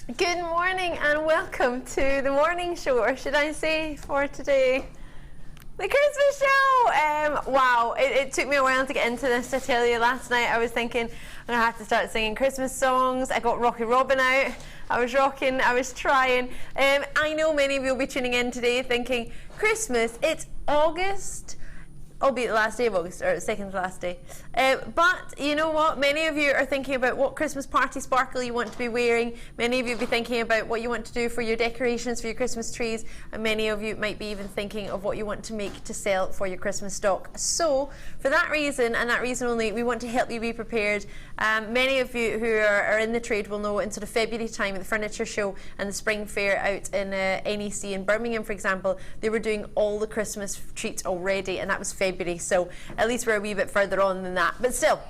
Good morning and welcome to the morning show, or should I say for today, the Christmas show. Wow, it took me a while to get into this. I tell you, last night I was thinking I'm going to have to start singing Christmas songs. I got Rocky Robin out. I was rocking, I was trying. I know many of you will be tuning in today thinking, Christmas, it's August. Albeit the last day of August, or second to last day. But you know what? Many of you are thinking about what Christmas party sparkle you want to be wearing. Many of you will be thinking about what you want to do for your decorations for your Christmas trees. And many of you might be even thinking of what you want to make to sell for your Christmas stock. So for that reason, and that reason only, we want to help you be prepared. Many of you who are in the trade will know in sort of February time at the furniture show and the spring fair out in NEC in Birmingham, for example, they were doing all the Christmas treats already, and that was February. So at least we're a wee bit further on than that. But still,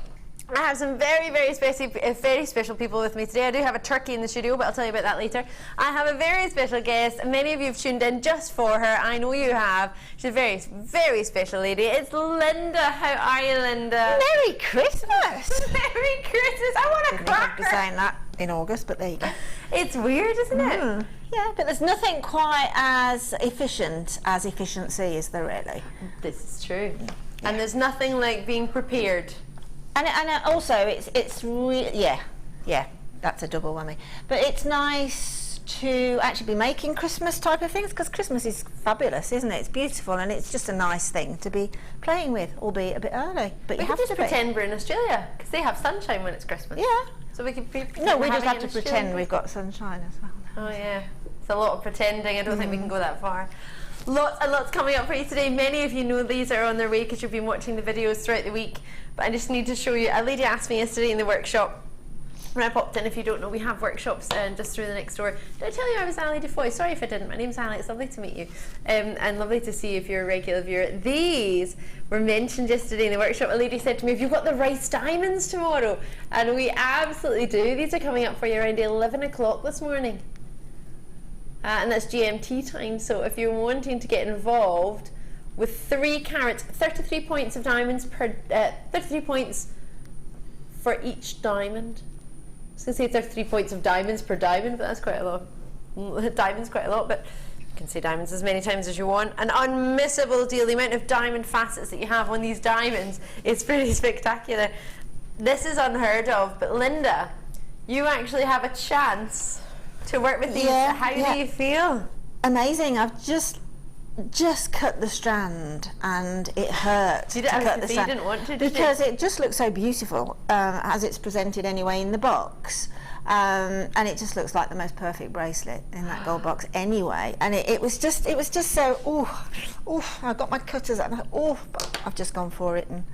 I have some very special people with me today. I do have a turkey in the studio, but I'll tell you about that later. I have a very special guest. Many of you have tuned in just for her. I know you have. She's a very special lady. It's Linda. How are you, Linda? Merry Christmas! Merry Christmas! I want a cracker. I'd be saying that in August, but there you go. It's weird, isn't it? Yeah, but there's nothing quite as efficient as efficiency, is there really? This is true. Yeah. And there's nothing like being prepared. And also, it's really, yeah, that's a double whammy. But it's nice to actually be making Christmas type of things, because Christmas is fabulous, isn't it? It's beautiful, and it's just a nice thing to be playing with, albeit a bit early. But you have to pretend we're in Australia, because they have sunshine when it's Christmas. Yeah. So we can no, we just have to pretend we've got sunshine as well. Oh yeah, it's a lot of pretending. I don't think we can go that far. Lots and lots coming up for you today. Many of you know these are on their way because you've been watching the videos throughout the week. But I just need to show you. A lady asked me yesterday in the workshop when I popped in. If you don't know, we have workshops just through the next door. Did I tell you I was Ali Defoy? Sorry if I didn't. My name's Ali. It's lovely to meet you, and lovely to see if you're a regular viewer. These were mentioned yesterday in the workshop. A lady said to me, "Have you got the rice diamonds tomorrow?" And we absolutely do. These are coming up for you around 11 o'clock this morning. And that's GMT time, so if you're wanting to get involved with 3 carats, 33 points of diamonds per, 33 points for each diamond. I was going to say 33 points of diamonds per diamond, but that's quite a lot. Diamonds quite a lot, but you can say diamonds as many times as you want. An unmissable deal. The amount of diamond facets that you have on these diamonds is pretty spectacular. This is unheard of, but Linda, you actually have a chance to work with these. How do you feel? Amazing. I've just cut the strand and it hurt to cut the strand. You didn't want to, because it just looks so beautiful as it's presented anyway in the box, and it just looks like the most perfect bracelet in that gold box anyway. And it was just so I got my cutters and I've just gone for it. And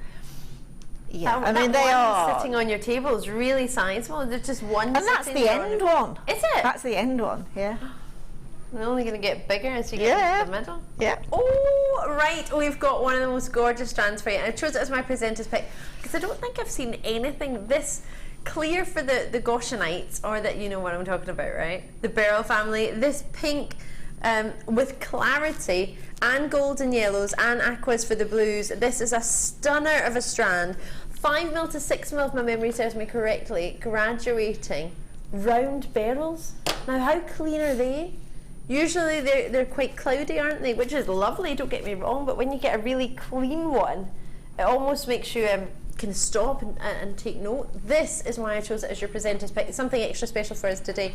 yeah, I mean, they are sitting on your table is really sizable. There's just one, and that's the end one. Is it? That's the end one. Yeah. They're only going to get bigger as you get into the middle. Yeah. Oh, right. We've got one of the most gorgeous strands for you. I chose it as my presenter's pick because I don't think I've seen anything this clear for the Goshenite, or that, you know what I'm talking about, right? The Beryl family. This pink with clarity and golden yellows and aquas for the blues. This is a stunner of a strand. 5mm to 6mm, if my memory serves me correctly, graduating round beryls. Now, how clean are they? Usually they're quite cloudy, aren't they? Which is lovely, don't get me wrong, but when you get a really clean one, it almost makes you can stop and take note. This is why I chose it as your presenter's pick. It's something extra special for us today.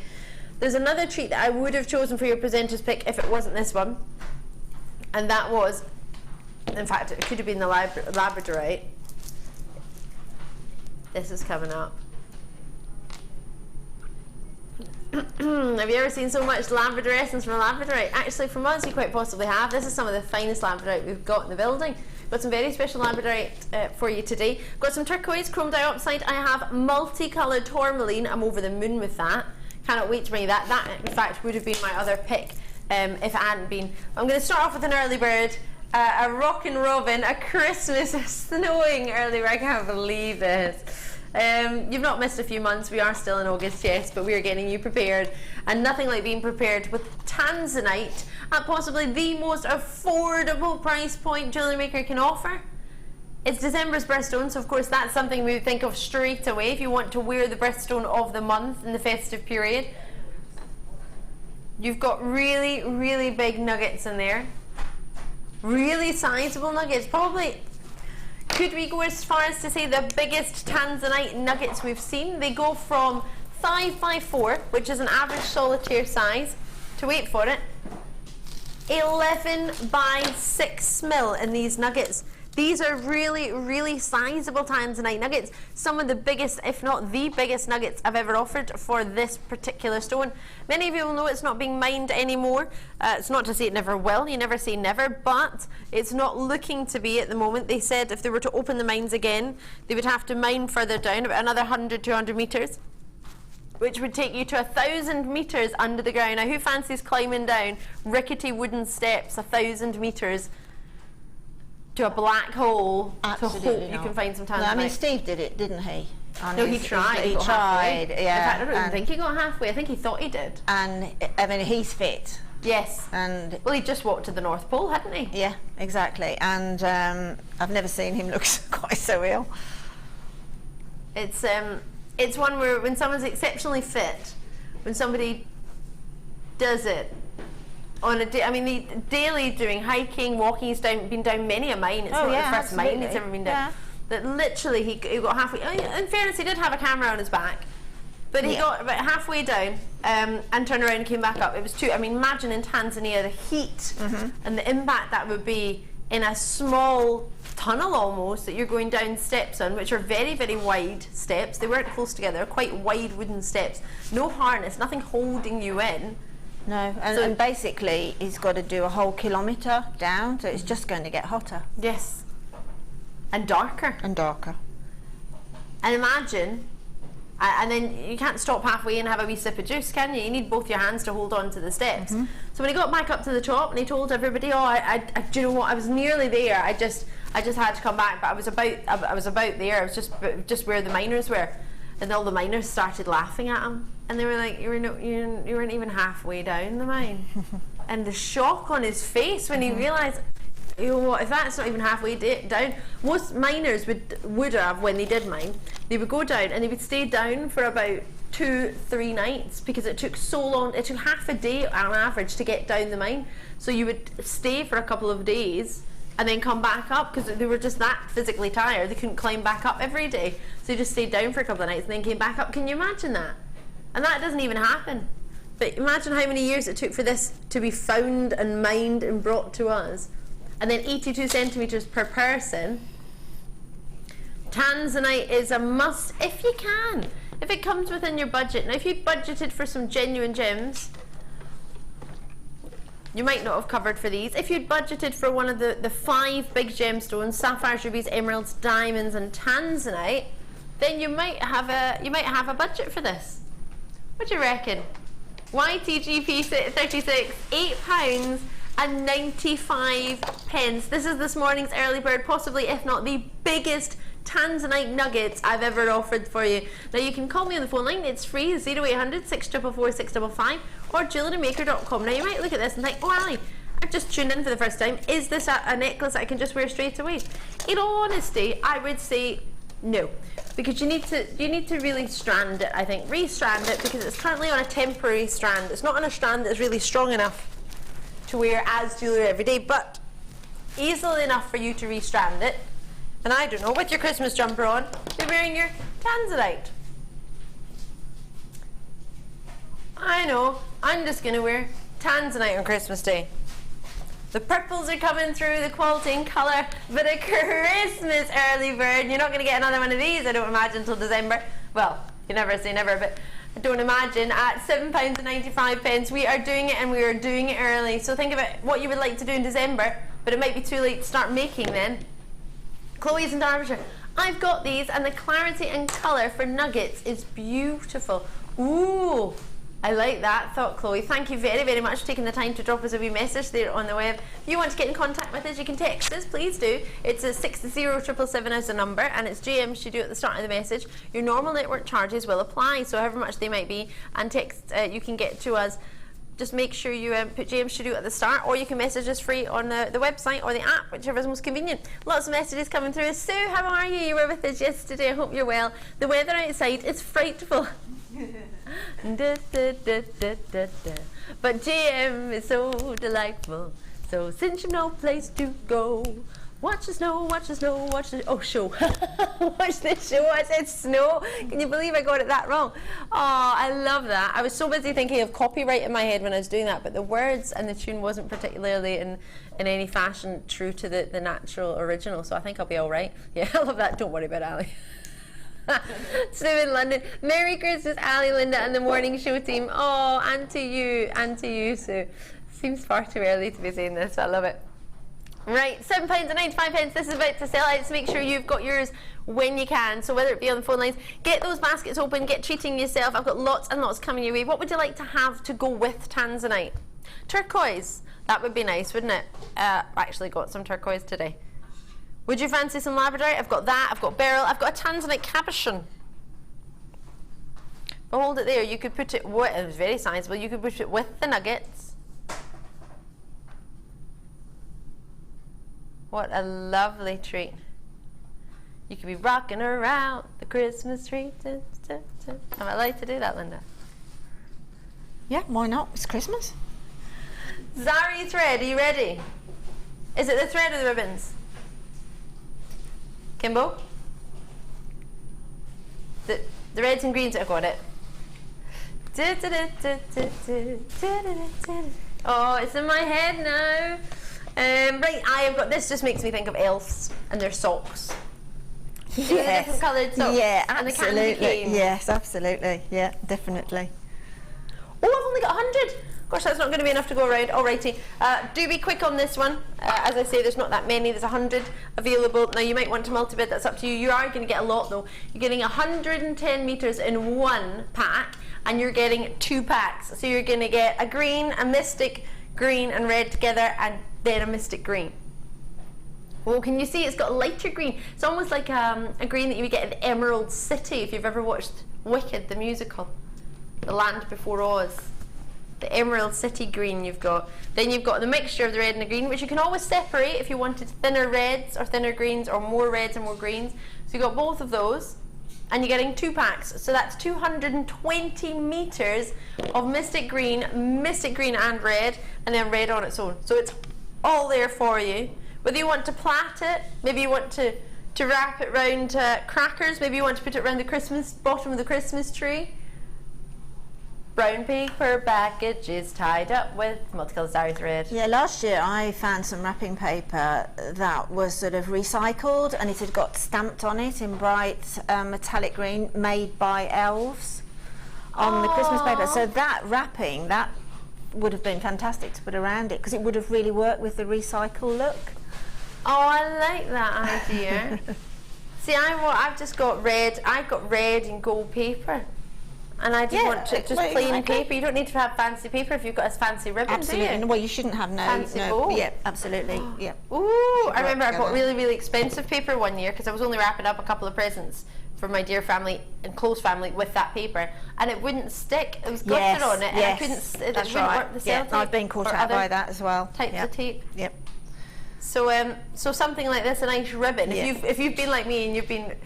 There's another treat that I would have chosen for your presenter's pick if it wasn't this one, and that was, in fact, it could have been the labradorite. This is coming up. Have you ever seen so much Labrador essence from a labradorite? Actually, from us, you quite possibly have. This is some of the finest labradorite we've got in the building. Got some very special labradorite for you today. Got some turquoise, chrome dioxide. I have multicoloured tourmaline. I'm over the moon with that. Cannot wait to bring you that. That, in fact, would have been my other pick if it hadn't been. I'm going to start off with an early bird, a rockin' robin, a Christmas, a snowing early bird. I can't believe this. You've not missed a few months. We are still in August, yes, but we are getting you prepared, and nothing like being prepared with tanzanite at possibly the most affordable price point JewelleryMaker can offer. It's December's birthstone, so of course that's something we would think of straight away if you want to wear the birthstone of the month in the festive period. You've got really, really big nuggets in there. Really sizable nuggets. Probably, could we go as far as to say the biggest tanzanite nuggets we've seen? They go from 5x4, which is an average solitaire size, to, wait for it, 11 by 6 mil in these nuggets. These are really, really sizable tanzanite nuggets. Some of the biggest, if not the biggest nuggets I've ever offered for this particular stone. Many of you will know it's not being mined anymore. It's not to say it never will, you never say never, but it's not looking to be at the moment. They said if they were to open the mines again, they would have to mine further down, about another 100, 200 metres, which would take you to 1,000 metres under the ground. Now, who fancies climbing down rickety wooden steps 1,000 metres to a black hole? Absolutely to hope not. You can find some tanzanite? No, I mean, Steve did it, didn't he? No, he tried. He tried, yeah. In fact, I don't even think he got halfway. I think he thought he did. And, I mean, he's fit. Yes. And well, he just walked to the North Pole, hadn't he? Yeah, exactly. And I've never seen him look quite so ill. It's one where when someone's exceptionally fit, when somebody does it on a day, I mean, the daily doing hiking, walking, he's been down many a mine. It's not the first mine he's ever been down. Yeah. That literally he got halfway. In fairness, he did have a camera on his back, but he got about halfway down and turned around and came back up. It was too. I mean, imagine in Tanzania the heat and the impact that would be in a small tunnel almost that you're going down steps on, which are very, very wide steps. They weren't close together, they're quite wide wooden steps. No harness, nothing holding you in. No, and basically he's got to do a whole kilometre down, so it's just going to get hotter. Yes. And darker. And darker. And imagine, and then you can't stop halfway and have a wee sip of juice, can you? You need both your hands to hold on to the steps. So when he got back up to the top and he told everybody, oh, do you know what, I was nearly there, I just had to come back, but I was about there. I was just where the miners were, and all the miners started laughing at him, and they were like, you weren't even halfway down the mine. And the shock on his face when he realised, you know what, if that's not even halfway down. Most miners would have, when they did mine, they would go down and they would stay down for about 2-3 nights, because it took so long. It took half a day on average to get down the mine. So you would stay for a couple of days and then come back up, because they were just that physically tired. They couldn't climb back up every day, so they just stayed down for a couple of nights and then came back up. Can you imagine that? And that doesn't even happen. But imagine how many years it took for this to be found and mined and brought to us. And then 82 centimetres per person. Tanzanite is a must if you can, if it comes within your budget. Now, if you budgeted for some genuine gems, you might not have covered for these. If you'd budgeted for one of the 5 big gemstones, sapphires, rubies, emeralds, diamonds and tanzanite, then you might have a budget for this. What do you reckon? YTGP 36, £8 and 95 pence. This is this morning's early bird, possibly if not the biggest tanzanite nuggets I've ever offered for you. Now you can call me on the phone line, it's free, 0800 644 655 or JewelleryMaker.com. Now you might look at this and think, oh Ali, I've just tuned in for the first time, is this a necklace I can just wear straight away? In all honesty, I would say no, because you need to really strand it, I think, re-strand it, because it's currently on a temporary strand. It's not on a strand that's really strong enough to wear as jewellery every day, but easily enough for you to re-strand it. And I don't know, with your Christmas jumper on, you're wearing your tanzanite. I know, I'm just going to wear tanzanite on Christmas Day. The purples are coming through, the quality and colour, but a Christmas early bird. You're not going to get another one of these, I don't imagine, until December. Well, you never say never, but I don't imagine. At £7.95, we are doing it, and we are doing it early. So think about what you would like to do in December, but it might be too late to start making then. Chloe's in Derbyshire. I've got these, and the clarity and colour for nuggets is beautiful. Ooh, I like that thought, Chloe. Thank you very, very much for taking the time to drop us a wee message there on the web. If you want to get in contact with us, you can text us, please do. It's a 60777 as a number, and it's JM Studio at the start of the message. Your normal network charges will apply, so however much they might be, and text you can get to us. Just make sure you put JM Studio at the start, or you can message us free on the website or the app, whichever is most convenient. Lots of messages coming through. Sue, how are you? You were with us yesterday. I hope you're well. The weather outside is frightful. Da, da, da, da, da, da. But GM is so delightful. So since you've no place to go, watch the snow, watch the snow, watch the show. Watch the show. I said snow. Can you believe I got it that wrong? Oh, I love that. I was so busy thinking of copyright in my head when I was doing that, but the words and the tune wasn't particularly in any fashion true to the natural original, so I think I'll be all right. Yeah, I love that. Don't worry about Ali. Sue in London. Merry Christmas, Ali, Linda, and the morning show team. Oh, and to you, Sue. Seems far too early to be saying this, but I love it. Right, £7.95. This is about to sell out, so make sure you've got yours when you can. So whether it be on the phone lines, get those baskets open, get treating yourself. I've got lots and lots coming your way. What would you like to have to go with Tanzanite? Turquoise. That would be nice, wouldn't it? I've actually got some turquoise today. Would you fancy some labradorite? I've got that. I've got beryl. I've got a Tanzanite cabochon. But hold it there. You could put it. It was very sizable. You could put it with the nuggets. What a lovely treat. You could be rocking around the Christmas tree. Am I allowed to do that, Linda? Yeah, why not? It's Christmas. Zari thread, are you ready? Is it the thread or the ribbons? Kimbo? The reds and greens, I've got it. Oh, it's in my head now. Right, I have got this. Just makes me think of elves and their socks. Yes. The different coloured socks. Yeah, and the candy cane. yes, absolutely. Yeah, definitely. Oh, I've only got 100. Gosh, that's not going to be enough to go around. Alrighty. Do be quick on this one. As I say, there's not that many. There's 100 available. Now, you might want to multi-bid. That's up to you. You are going to get a lot, though. You're getting 110 metres in one pack, and you're getting 2 packs. So you're going to get a green, a mystic green and red together, and then a mystic green. Well, can you see it's got a lighter green? It's almost like a green that you would get in the Emerald City if you've ever watched Wicked, the musical. The Land Before Oz. The Emerald City green you've got. Then you've got the mixture of the red and the green, which you can always separate if you wanted thinner reds or thinner greens or more reds and more greens. So you've got both of those, and you're getting 2 packs. So that's 220 metres of mystic green and red, and then red on its own. So it's all there for you. Whether you want to plait it, maybe you want to wrap it round crackers, maybe you want to put it around the bottom of the Christmas tree. Brown paper packages tied up with multicoloured Zari thread. Yeah, last year I found some wrapping paper that was sort of recycled, and it had got stamped on it in bright metallic green, made by elves on the Christmas paper. So that wrapping, that would have been fantastic to put around it, because it would have really worked with the recycle look. Oh, I like that idea. See, I've just got red. I've got red and gold paper. And I just want just plain paper. You don't need to have fancy paper if you've got a fancy ribbon, absolutely. do you? Well, you shouldn't have fancy gold. Yeah, absolutely. Yeah. Ooh, I remember I bought really, really expensive paper one year because I was only wrapping up a couple of presents for my dear family and close family with that paper, and it wouldn't stick. It was glittered on it, and I couldn't. It wouldn't work the cell tape. I've been caught out by that as well. Types of tape. Yep. So, so something like this, a nice ribbon. If you've been like me and you've been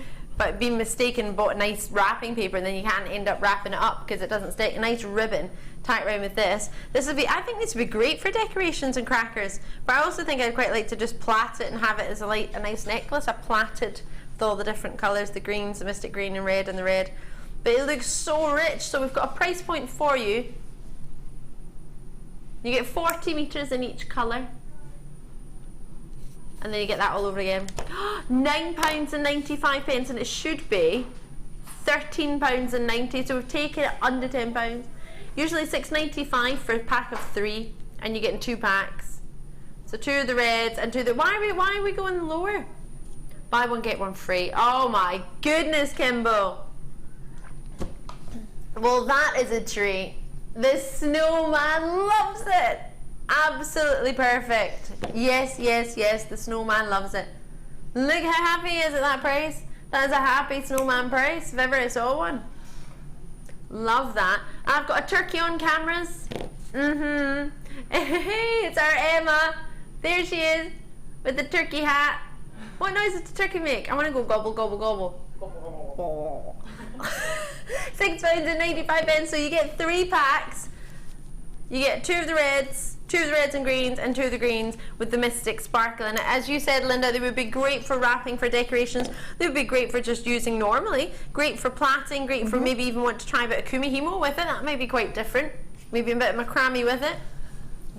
mistaken and bought a nice wrapping paper, and then you can't end up wrapping it up because it doesn't stick. A nice ribbon, tie it around with this. I think this would be great for decorations and crackers. But I also think I'd quite like to just plait it and have it as a nice necklace. I plaited with all the different colours, the greens, the mystic green and red and the red. But it looks so rich. So we've got a price point for you. You get 40 metres in each colour. And then you get that all over again. £9.95, and it should be £13.90. So we've taken it under £10. Usually £6.95 for a pack of 3, and you're getting 2 packs. So 2 of the reds and 2 of the. Why are we going lower? Buy one get one free. Oh my goodness, Kimbo. Well, that is a treat. This snowman loves it. Absolutely perfect. Yes, yes, yes. The snowman loves it. Look how happy he is at that price. That is a happy snowman price if ever I saw one. Love that. I've got a turkey on cameras. Hey, it's our Emma. There she is with the turkey hat. What noise does the turkey make? I want to go gobble, gobble, gobble. £6.95. So you get 3 packs. You get 2 of the reds and greens, and 2 of the greens with the Mystic Sparkle in it. As you said, Linda, they would be great for wrapping for decorations. They would be great for just using normally. Great for plaiting, great for maybe even want to try a bit of kumihimo with it. That may be quite different. Maybe a bit of macrame with it.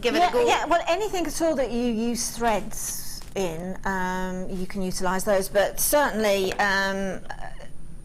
Give it a go. Yeah, well, anything at all that you use threads in, you can utilise those. But certainly,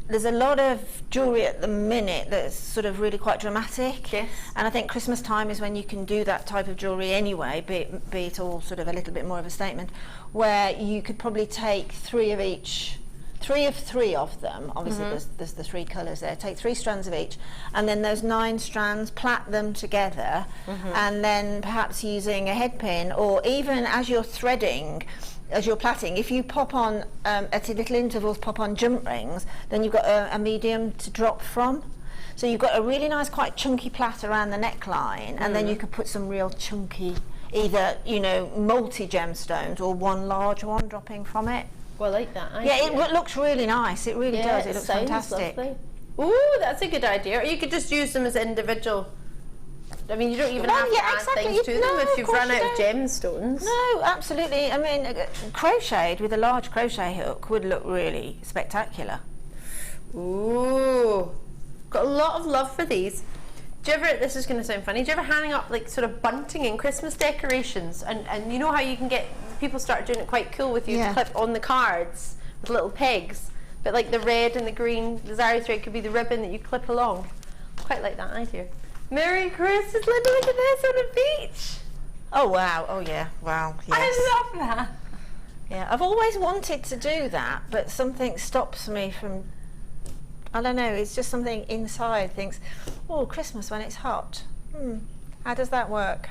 there's a lot of jewellery at the minute that's sort of really quite dramatic. Yes. And I think Christmas time is when you can do that type of jewellery anyway, be it all sort of a little bit more of a statement, where you could probably take 3 of each. 3 of 3 of them, obviously there's the 3 colours there, take 3 strands of each, and then those 9 strands, plait them together, and then perhaps using a head pin, or even as you're threading, as you're plaiting, if you pop on, at little intervals, pop on jump rings, then you've got a medium to drop from. So you've got a really nice, quite chunky plait around the neckline, and then you could put some real chunky, either, you know, multi-gemstones or one large one dropping from it. Well, I like that. Yeah, it looks really nice. It really does. It looks fantastic. Lovely. Ooh, that's a good idea. Or you could just use them as individual. I mean, you don't even have to add things to them if you've run out of gemstones. No, absolutely. I mean, crocheted with a large crochet hook would look really spectacular. Ooh, got a lot of love for these. Do you ever, this is going to sound funny, do you ever hang up like sort of bunting and Christmas decorations? And you know how you can get, people start doing it quite cool with you to clip on the cards with little pegs. But like the red and the green, the zari thread could be the ribbon that you clip along. Quite like that idea. Merry Christmas, Linda, look at this on a beach. Oh wow, oh yeah, wow, yes. I love that. Yeah, I've always wanted to do that, but something stops me from, I don't know, it's just something inside thinks, oh, Christmas when it's hot. How does that work?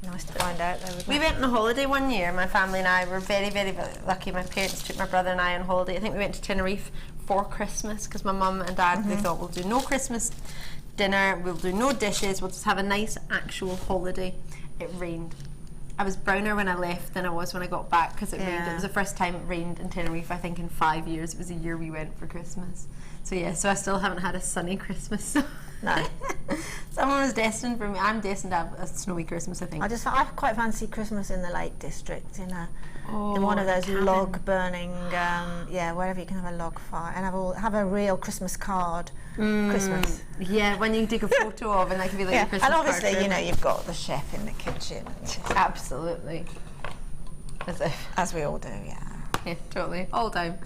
Nice to find out though. We went on a holiday one year, my family and I were very, very, very lucky. My parents took my brother and I on holiday. I think we went to Tenerife for Christmas because my mum and dad, they thought we'll do no Christmas dinner, we'll do no dishes, we'll just have a nice actual holiday. It rained. I was browner when I left than I was when I got back because it rained. It was the first time it rained in Tenerife, I think, in 5 years. It was the year we went for Christmas. So yeah, so I still haven't had a sunny Christmas. No. Someone was destined for me. I'm destined to have a snowy Christmas, I think. I quite fancy Christmas in the Lake District, in one of those cabin. log burning, wherever you can have a log fire and have a real Christmas card. Christmas. Yeah, when you take a photo of, and that could be like a Christmas and obviously, card. you know, you've got the chef in the kitchen. Absolutely. As we all do, Yeah, totally. All time.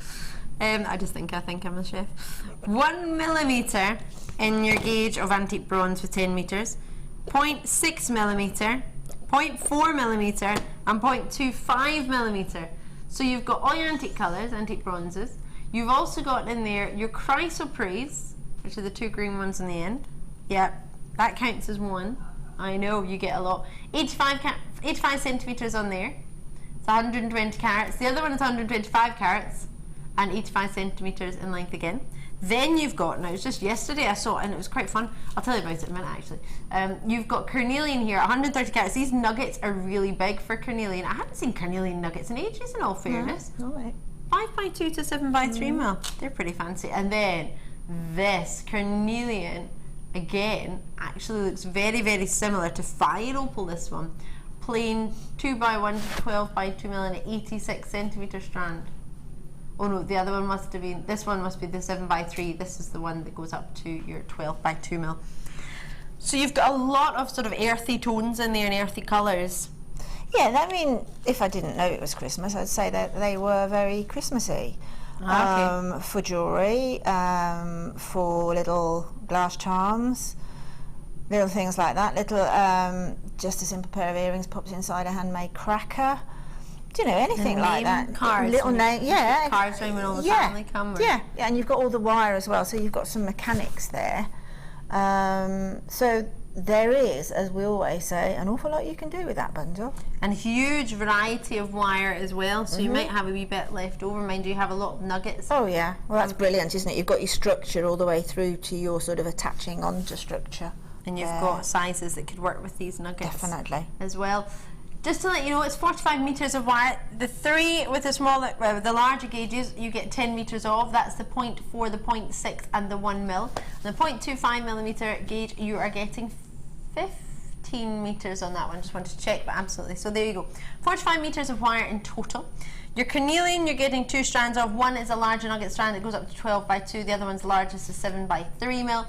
I think I'm a chef. 1 millimetre in your gauge of antique bronze with 10 metres, 0.6 millimetre, 0.4 millimetre, and 0.25 millimetre. So you've got all your antique colours, antique bronzes. You've also got in there your chrysoprase, which are the 2 green ones in the end. Yep, that counts as 1. I know, you get a lot. 85 centimetres on there. It's 120 carats. The other one is 125 carats and 85 centimetres in length again. Then you've got, now it was just yesterday I saw it and it was quite fun. I'll tell you about it in a minute actually. You've got carnelian here, 130 carats. These nuggets are really big for carnelian. I haven't seen carnelian nuggets in ages, in all fairness. All right. 5x2 to 7x3 mil. They're pretty fancy. And then this carnelian, again, actually looks very, very similar to fire opal, this one. Plain 2x1 to 12x2 mil and an 86 centimetre strand. Oh no, the other one must have been, this one must be the 7x3. This is the one that goes up to your 12x2 mil. So you've got a lot of sort of earthy tones in there and earthy colours. Yeah, I mean, if I didn't know it was Christmas, I'd say that they were very Christmassy. Okay. For jewellery, for little glass charms, little things like that. Little, just a simple pair of earrings popped inside a handmade cracker. Do you know, anything like that? Cards. Little name, yeah. Cards when all the family come. Yeah, and you've got all the wire as well, so you've got some mechanics there. So there is, as we always say, an awful lot you can do with that bundle. And a huge variety of wire as well, so you might have a wee bit left over. Mind you, have a lot of nuggets. Oh yeah, well that's brilliant, isn't it? You've got your structure all the way through to your sort of attaching onto structure. And you've got sizes that could work with these nuggets. Definitely. As well. just to let you know, it's 45 meters of wire. The 3 with the smaller, the larger gauges, you get 10 meters of. That's the 0.4, the 0.6, and the 1 mil. The 0.25 millimeter gauge, you are getting 15 meters on that one. Just wanted to check, but absolutely. So there you go. 45 meters of wire in total. Your carnelian, you're getting 2 strands of. One is a larger nugget strand that goes up to 12 by 2. The other one's largest is 7 by 3 mil.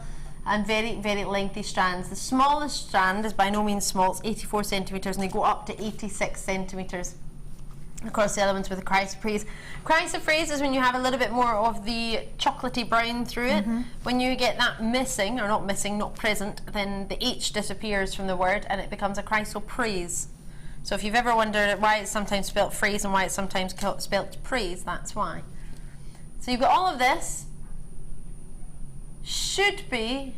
And very, very lengthy strands. The smallest strand is by no means small, it's 84 centimetres, and they go up to 86 centimetres across the elements with the chrysoprase. Chrysoprase is when you have a little bit more of the chocolatey brown through it. When you get that missing, or not missing, not present, then the H disappears from the word and it becomes a chrysoprase. So if you've ever wondered why it's sometimes spelt phrase and why it's sometimes spelt praise, that's why. So you've got all of this. Should be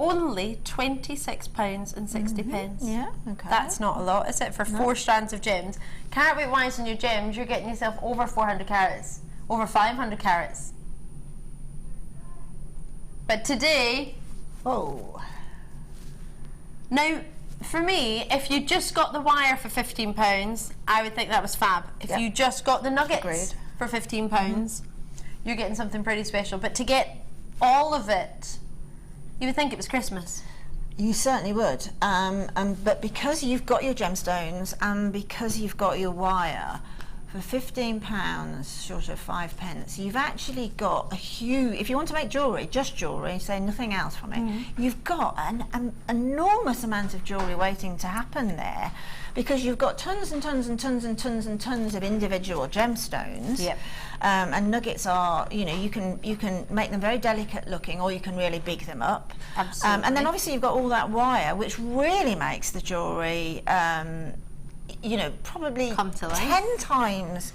only £26.60. Yeah, okay. That's not a lot, is it? For 4 strands of gems. Carat weight wise on your gems, you're getting yourself over 400 carats, over 500 carats. But today, oh. Now, for me, if you just got the wire for £15, I would think that was fab. If you just got the nuggets for £15, you're getting something pretty special. But to get all of it, you would think it was Christmas. You certainly would, but because you've got your gemstones and because you've got your wire, for £15 short of 5 pence, you've actually got a huge, if you want to make jewellery, just jewellery, say nothing else from it, you've got an enormous amount of jewellery waiting to happen there, because you've got tons and tons and tons and tons and tons of individual gemstones. And nuggets are, you know, you can make them very delicate looking, or you can really big them up. Absolutely. And then obviously you've got all that wire, which really makes the jewellery, you know, probably 10 times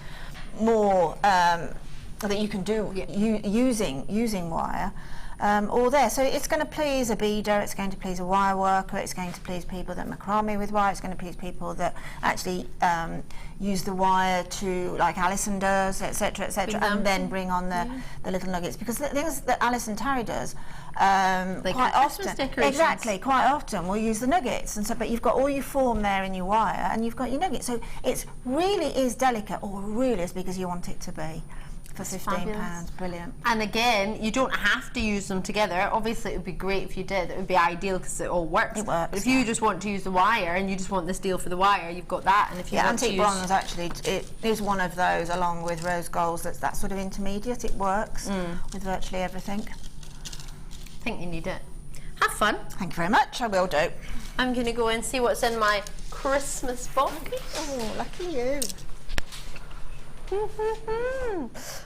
more that you can do using wire. All there, so it's going to please a beader, it's going to please a wire worker, it's going to please people that macrame with wire, it's going to please people that actually use the wire to, like Alison does, etc., etc., and then bring on the little nuggets, because the things that Alison Tarry does quite often, quite often we'll use the nuggets, and so, but you've got all your form there in your wire, and you've got your nuggets, so it really is delicate, or really as big as you want it to be. For £15, brilliant. And again, you don't have to use them together. Obviously, it would be great if you did. It would be ideal because it all works. It works. But if you just want to use the wire and you just want this deal for the wire, you've got that. And if you want antique bronze actually, it is one of those, along with rose golds. That's that sort of intermediate. It works with virtually everything. I think you need it. Have fun. Thank you very much. I will do. I'm going to go and see what's in my Christmas box. Oh, lucky you.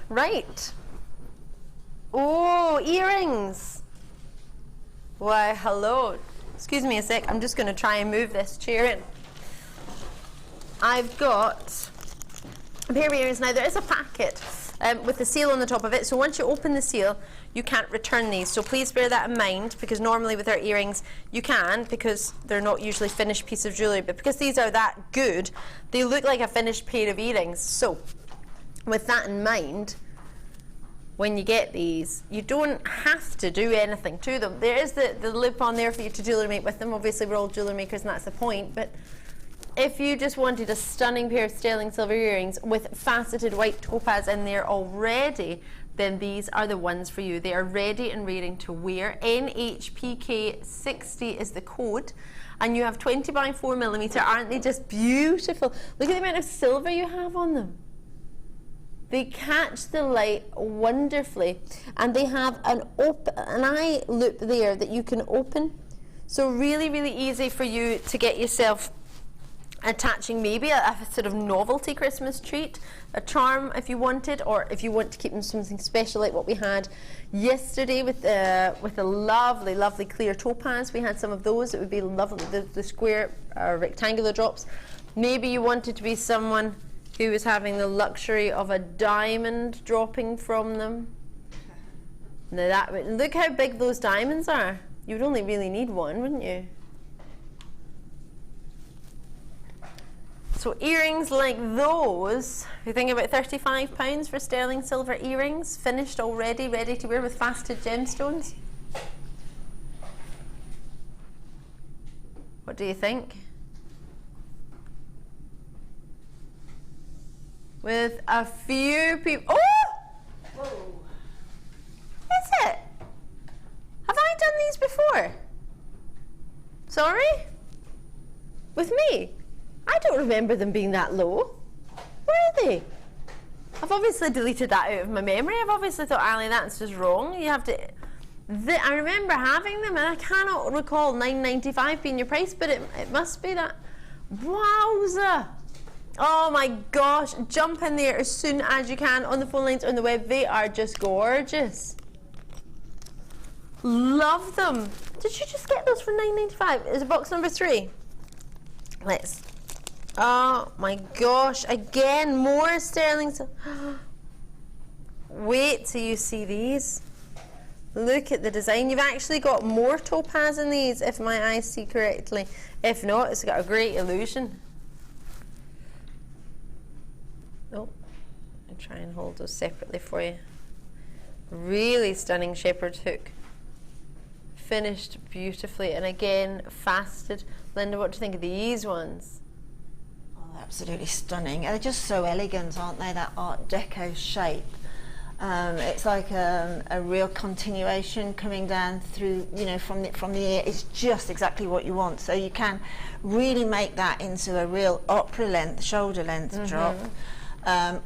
Right. Oh, earrings. Why, hello. Excuse me a sec. I'm just going to try and move this chair in. I've got a pair of earrings. Now, there is a packet with the seal on the top of it. So once you open the seal, you can't return these. So please bear that in mind, because normally with our earrings, you can, because they're not usually finished piece of jewellery. But because these are that good, they look like a finished pair of earrings. So with that in mind, when you get these, you don't have to do anything to them. There is the loop on there for you to jewellery make with them. Obviously, we're all jewellery makers, and that's the point. But if you just wanted a stunning pair of sterling silver earrings with faceted white topaz in there already, then these are the ones for you. They are ready and raring to wear. NHPK60 is the code. And you have 20 by 4 millimeter. Aren't they just beautiful? Look at the amount of silver you have on them. They catch the light wonderfully, and they have an eye loop there that you can open. So really, really easy for you to get yourself attaching maybe a sort of novelty Christmas treat, a charm if you wanted, or if you want to keep them something special like what we had yesterday with the lovely, lovely clear topaz. We had some of those. It would be lovely, the square rectangular drops. Maybe you wanted to be someone who was having the luxury of a diamond dropping from them. Now look how big those diamonds are. You would only really need one, wouldn't you? So earrings like those, you think about £35 for sterling silver earrings, finished already, ready to wear with faceted gemstones. What do you think? with a few people. Oh! Whoa. Is it? Have I done these before? Sorry? With me? I don't remember them being that low. Where are they? I've obviously deleted that out of my memory. I've obviously thought, Ali, that's just wrong. You have to... I remember having them, and I cannot recall $9.95 being your price, but it must be that. Wowza! Oh my gosh, jump in there as soon as you can on the phone lines, on the web. They are just gorgeous. Love them. Did you just get those for $9.95? Is it box number 3? Let's. Oh my gosh, again, more sterling. Wait till you see these. Look at the design. You've actually got more topaz in these, if my eyes see correctly. If not, it's got a great illusion. Oh, I'll try and hold those separately for you. Really stunning shepherd's hook. Finished beautifully, and again, faceted. Linda, what do you think of these ones? Oh, absolutely stunning. They're just so elegant, aren't they? That Art Deco shape. It's like a real continuation coming down through, you know, from the ear. It's just exactly what you want. So you can really make that into a real opera length, shoulder length drop,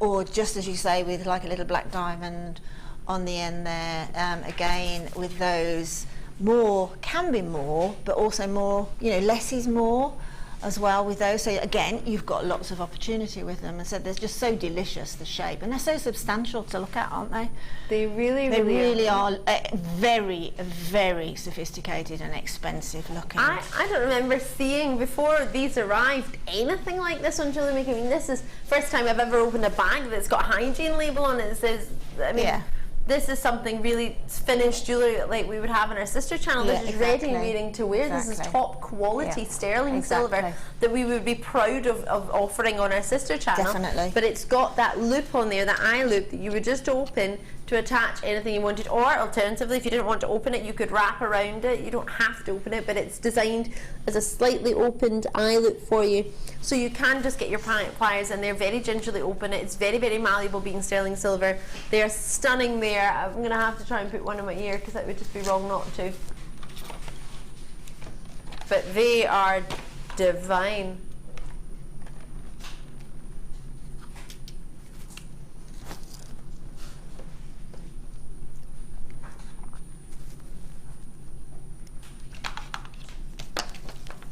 or just as you say, with like a little black diamond on the end there. Again, with those, more can be more, but also more, you know, less is more as well with those. So again, you've got lots of opportunity with them, and so they're just so delicious, the shape, and they're so substantial to look at, aren't they? They really are very, very sophisticated and expensive looking. I don't remember seeing, before these arrived, anything like this on JewelleryMaker. I mean, this is first time I've ever opened a bag that's got a hygiene label on it. It says, I mean, yeah. This is something really finished jewellery like we would have in our sister channel. Yeah, this is exactly. ready wearing to wear. Exactly. This is top quality sterling Exactly. silver that we would be proud of offering on our sister channel. Definitely. But it's got that loop on there, that eye loop, that you would just open to attach anything you wanted, or alternatively, if you didn't want to open it, you could wrap around it. You don't have to open it, but it's designed as a slightly opened eye loop for you, so you can just get your pliers and they're very gingerly open. It's very, very malleable, being sterling silver. They're stunning there. I'm going to have to try and put one in my ear because that would just be wrong not to. But they are divine.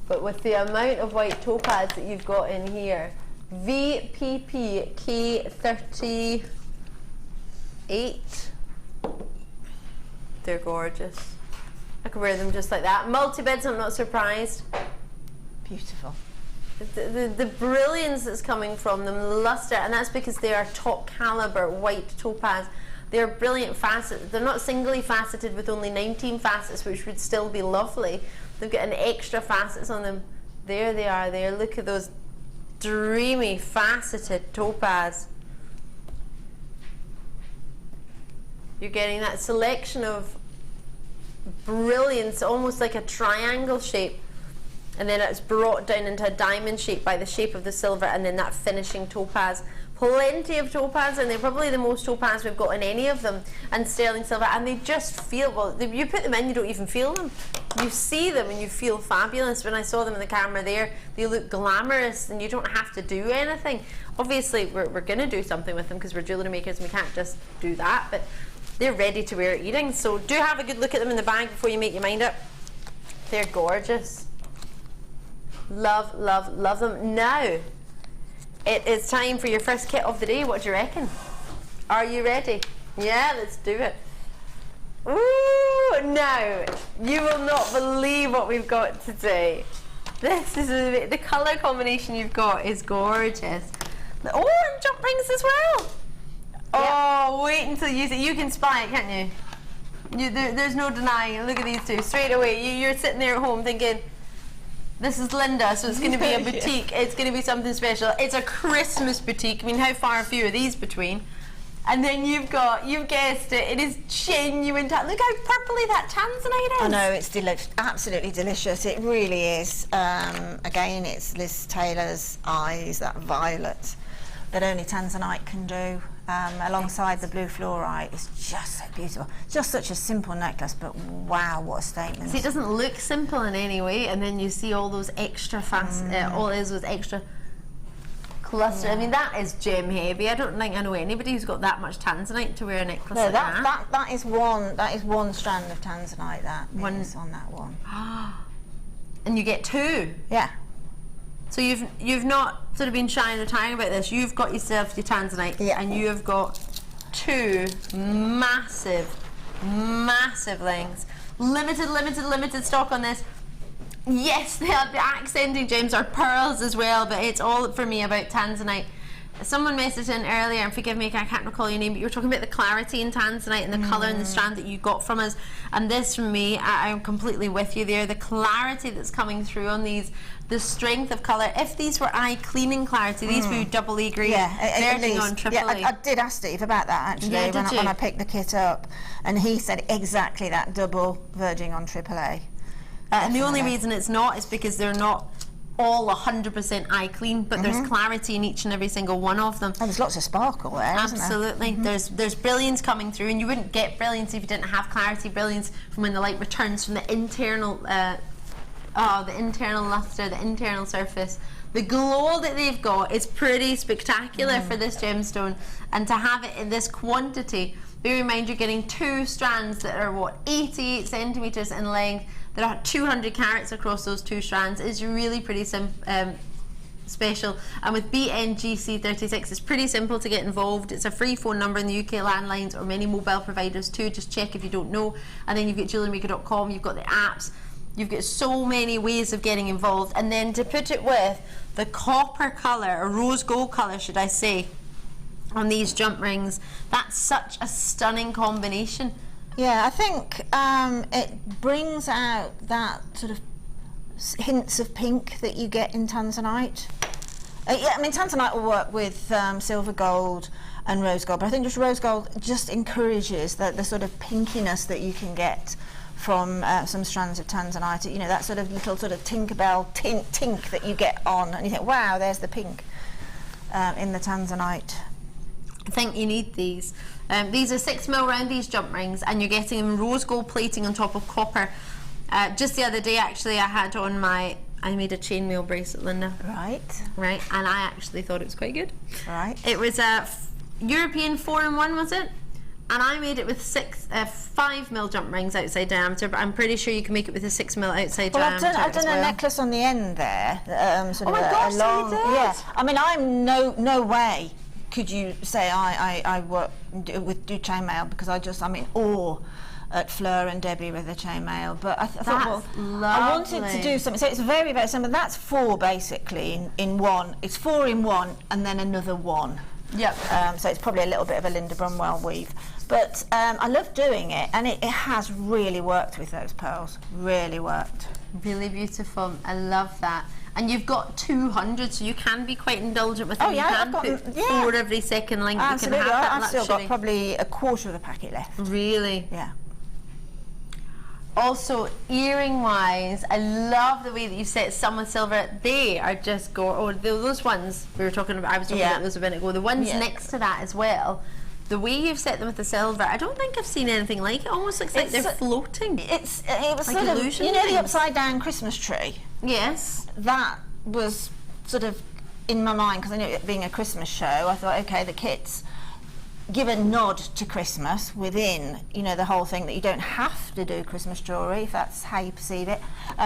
But with the amount of white topaz that you've got in here, VPP K38, they're gorgeous. I could wear them just like that. Multi-bids, I'm not surprised. Beautiful. The brilliance that's coming from them, the luster, and that's because they are top caliber white topaz. They're brilliant facets. They're not singly faceted with only 19 facets, which would still be lovely. They've got an extra facets on them. There they are there. Look at those dreamy faceted topaz. You're getting that selection of brilliance, almost like a triangle shape, and then it's brought down into a diamond shape by the shape of the silver, and then that finishing topaz. Plenty of topaz, and they're probably the most topaz we've got in any of them, and sterling silver, and they just feel, well, you put them in, you don't even feel them. You see them and you feel fabulous. When I saw them in the camera there, they look glamorous, and you don't have to do anything. Obviously, we're going to do something with them because we're jewellery makers and we can't just do that, but they're ready to wear earrings, so do have a good look at them in the bag before you make your mind up. They're gorgeous. Love, love, love them. Now, it is time for your first kit of the day. What do you reckon? Are you ready? Yeah, let's do it. Ooh, now, you will not believe what we've got today. This is the colour combination you've got is gorgeous. Oh, and jump rings as well. Oh, wait until you see. You can spy it, can't you? There's no denying. Look at these two. Straight away, you're sitting there at home thinking, this is Linda, so it's going to be a boutique. It's going to be something special. It's a Christmas boutique. I mean, how far few are these between? And then you've guessed it, it is genuine. Look how purpley that tanzanite is. I know, it's absolutely delicious. It really is. Again, it's Liz Taylor's eyes, that violet that only Tanzanite can do, alongside the blue fluorite. It's just so beautiful. Just such a simple necklace, but wow, what a statement. See, it doesn't look simple in any way, and then you see all those extra all it is was extra cluster. I mean, that is gem heavy. I don't think I know anybody who's got that much Tanzanite to wear a necklace No, like that. that is one strand of Tanzanite is on that one. And you get two. Yeah. So you've not sort of been shying or tying about this. You've got yourself your Tanzanite, and you have got two massive lengths. Limited stock on this. Yes, the accenting gems are pearls as well, but it's all for me about Tanzanite. Someone messaged in earlier, and forgive me, I can't recall your name, but you were talking about the clarity in Tanzanite and the colour and the strand that you got from us. And this, from me, I'm completely with you there. The clarity that's coming through on these, the strength of colour. If these were eye cleaning clarity, these would be double E green, verging on triple E. I did ask Steve about that actually when I picked the kit up, and he said exactly that, double verging on triple A. And the only reason it's not is because they're not all 100% eye clean, but there's clarity in each and every single one of them. And there's lots of sparkle there, absolutely. Isn't there? There's brilliance coming through, and you wouldn't get brilliance if you didn't have clarity. Brilliance from when the light returns from the internal luster, the internal surface. The glow that they've got is pretty spectacular for this gemstone, and to have it in this quantity. Bear in mind, you're getting two strands that are, what, 88 centimetres in length. There are 200 carats across those two strands. It's really pretty special. And with BNGC36, it's pretty simple to get involved. It's a free phone number in the UK landlines or many mobile providers too. Just check if you don't know. And then you've got JewelleryMaker.com, you've got the apps. You've got so many ways of getting involved. And then to put it with the copper colour, or rose gold colour, should I say, on these jump rings, that's such a stunning combination. Yeah, I think it brings out that sort of hints of pink that you get in Tanzanite. Yeah, I mean, Tanzanite will work with silver gold and rose gold, but I think just rose gold just encourages the sort of pinkiness that you can get from some strands of Tanzanite. You know, that sort of little sort of Tinkerbell tink that you get on, and you think, wow, there's the pink in the Tanzanite. I think you need these. These are 6mm round, these jump rings, and you're getting them rose gold plating on top of copper. Just the other day, actually, I had on I made a chainmail bracelet, Linda. Right, and I actually thought it was quite good. Right. It was a European 4-in-1, was it? And I made it with 5mm jump rings outside diameter, but I'm pretty sure you can make it with a 6mm outside diameter. I've done a necklace on the end there. Sort oh of my gosh, long, so you did? Yeah, I mean, I'm no way could you say I work do chainmail, because I'm in awe at Fleur and Debbie with the chainmail. But I thought, well, I wanted to do something. So it's very, very simple. That's 4 basically in one. It's 4 in one, and then another 1. Yep. So it's probably a little bit of a Linda Brunwell weave. But I love doing it, and it has really worked with those pearls. Really worked. Really beautiful. I love that. And you've got 200, so you can be quite indulgent with them. Oh yeah, I've got 4 every second link. Absolutely. You can have that I've still got probably a quarter of the packet left. Really? Yeah. Also, earring wise, I love the way that you set some with silver. They are just those ones we were talking about. I was talking about those a minute ago. The ones next to that as well. The way you've set them with the silver, I don't think I've seen anything like it. Almost looks like they're floating. It was like sort of, you know, the upside down Christmas tree. Yes. That was sort of in my mind, because I knew it being a Christmas show. I thought, okay, the kits give a nod to Christmas within, you know, the whole thing, that you don't have to do Christmas jewellery if that's how you perceive it.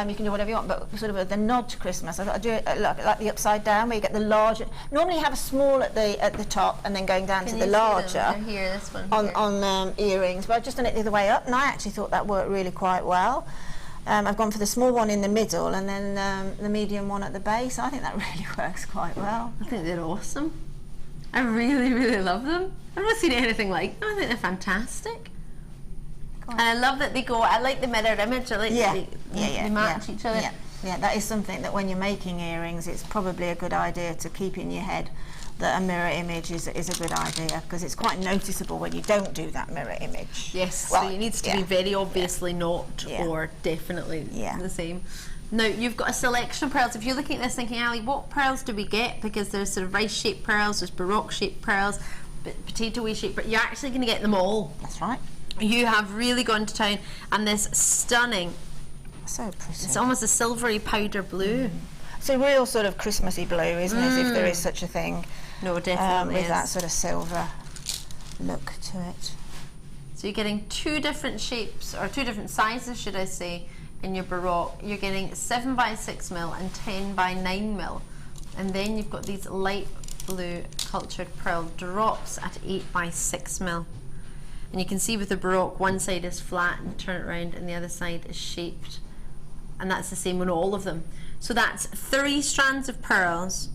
You can do whatever you want, but sort of the nod to Christmas. I thought I'd do it like the upside down, where you get the larger. Normally you have a small at the top, and then going down to the larger here, this one on earrings. But I've just done it the other way up, and I actually thought that worked really quite well. I've gone for the small one in the middle, and then the medium one at the base. I think that really works quite well. I think they're awesome. I really, really love them. I've not seen anything like them. I think they're fantastic. And I love that they go, I like the mirror image. I like that they match each other. Yeah, that is something that when you're making earrings, it's probably a good idea to keep in your head that a mirror image is a good idea, because it's quite noticeable when you don't do that mirror image. Yes, well, so it needs to be very obviously not or definitely the same. Now, you've got a selection of pearls. If you're looking at this thinking, Ali, what pearls do we get? Because there's sort of rice-shaped pearls, there's baroque-shaped pearls, potato-y shaped, but you're actually going to get them all. That's right. You have really gone to town, and this stunning, so pretty. It's almost a silvery powder blue. It's a real sort of Christmassy blue, isn't it, if there is such a thing? No, definitely with that sort of silver look to it. So you're getting 2 different shapes, or 2 different sizes, should I say, in your baroque. You're getting 7 by 6 mil and 10 by 9 mil. And then you've got these light blue cultured pearl drops at 8 by 6 mil. And you can see with the baroque, one side is flat and turn it around, and the other side is shaped. And that's the same on all of them. So that's 3 strands of pearls,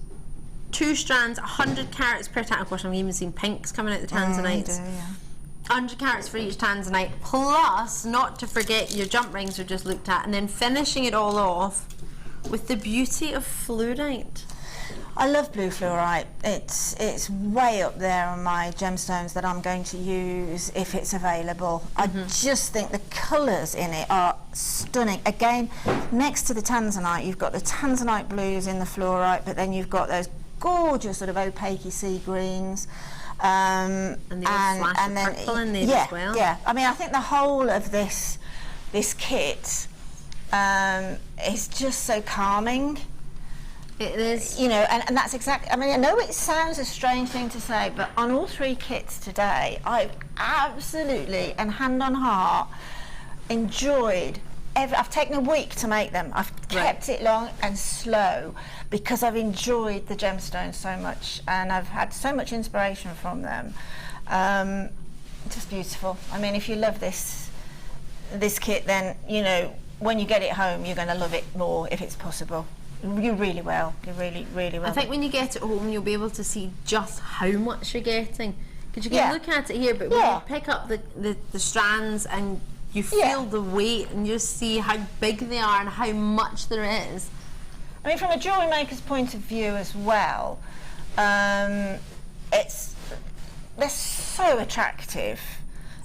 2 strands, 100 carats per tanzanite. Of course, I'm even seeing pinks coming out the tanzanites. 100 carats for each tanzanite, plus, not to forget, your jump rings we just looked at, and then finishing it all off with the beauty of fluorite. I love blue fluorite. It's way up there on my gemstones that I'm going to use if it's available. I just think the colours in it are stunning. Again, next to the tanzanite, you've got the tanzanite blues in the fluorite, but then you've got those gorgeous sort of opaque sea greens. And the flash of purple in there as well. Yeah, I mean, I think the whole of this kit is just so calming. It is. You know, and that's exactly, I mean, I know it sounds a strange thing to say, but on all 3 kits today, I've absolutely, and hand on heart, enjoyed I've taken a week to make them. I've kept it long and slow because I've enjoyed the gemstones so much, and I've had so much inspiration from them. Just beautiful. I mean, if you love this kit, then, you know, when you get it home, you're going to love it more if it's possible. You really will. You really, really will. I think when you get it home, you'll be able to see just how much you're getting. Because you can look at it here, but when you pick up the strands and you feel the weight and you see how big they are and how much there is. I mean, from a jewellery maker's point of view as well, they're so attractive,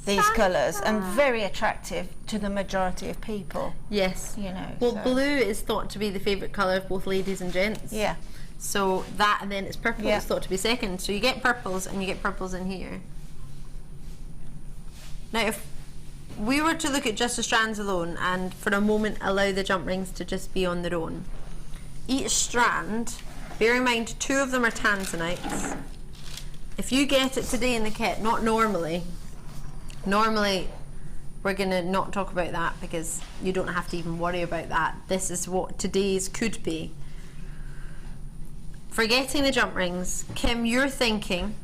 these colours, and very attractive to the majority of people. Yes. You know. Well, blue is thought to be the favourite colour of both ladies and gents. Yeah. So that, and then it's purple is thought to be second. So you get purples, and you get purples in here. Now, if we were to look at just the strands alone, and for a moment allow the jump rings to just be on their own, each strand, bear in mind 2 of them are tanzanites. If you get it today in the kit, not normally we're going to not talk about that because you don't have to even worry about that. This is what today's could be. Forgetting the jump rings, Kim, you're thinking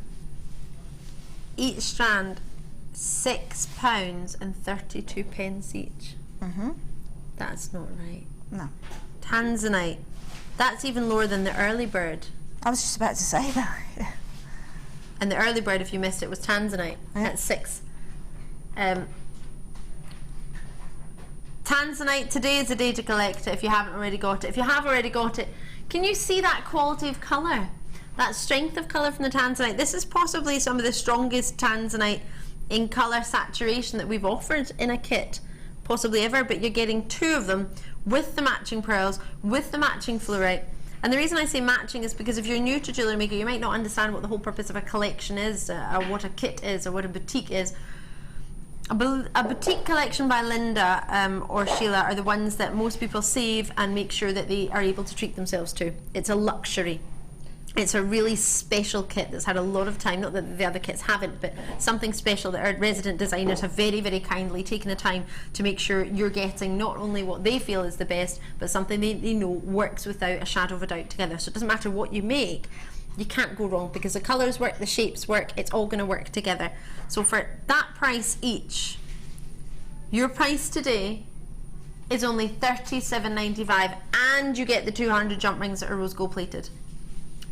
each strand £6.32 each. That's not right. No. Tanzanite, that's even lower than the early bird. I was just about to say that. And the early bird, if you missed it, was tanzanite at 6. Tanzanite, today is the day to collect it if you haven't already got it. If you have already got it, can you see that quality of colour? That strength of colour from the tanzanite? This is possibly some of the strongest tanzanite in colour saturation that we've offered in a kit, possibly ever, but you're getting 2 of them with the matching pearls, with the matching fluorite. And the reason I say matching is because if you're new to Jewellery Maker, you might not understand what the whole purpose of a collection is, or what a kit is, or what a boutique is. A boutique collection by Linda or Sheila are the ones that most people save and make sure that they are able to treat themselves to. It's a luxury. It's a really special kit that's had a lot of time, not that the other kits haven't, but something special that our resident designers have very, very kindly taken the time to make sure you're getting not only what they feel is the best, but something they know works without a shadow of a doubt together. So it doesn't matter what you make, you can't go wrong because the colours work, the shapes work, it's all going to work together. So for that price each, your price today is only $37.95, and you get the 200 jump rings that are rose gold plated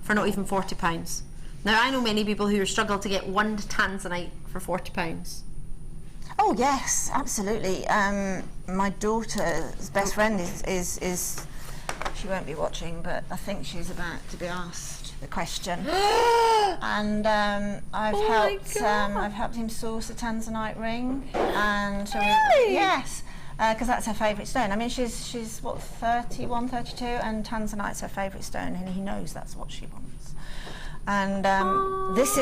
for not even £40. Now, I know many people who struggle to get one tanzanite for £40. Oh yes, absolutely. My daughter's best friend is she won't be watching, but I think she's about to be asked the question. And I've helped him source a tanzanite ring, and so really? yes. because that's her favourite stone. I mean, she's what, 31, 32, and tanzanite's her favourite stone, and he knows that's what she wants. And this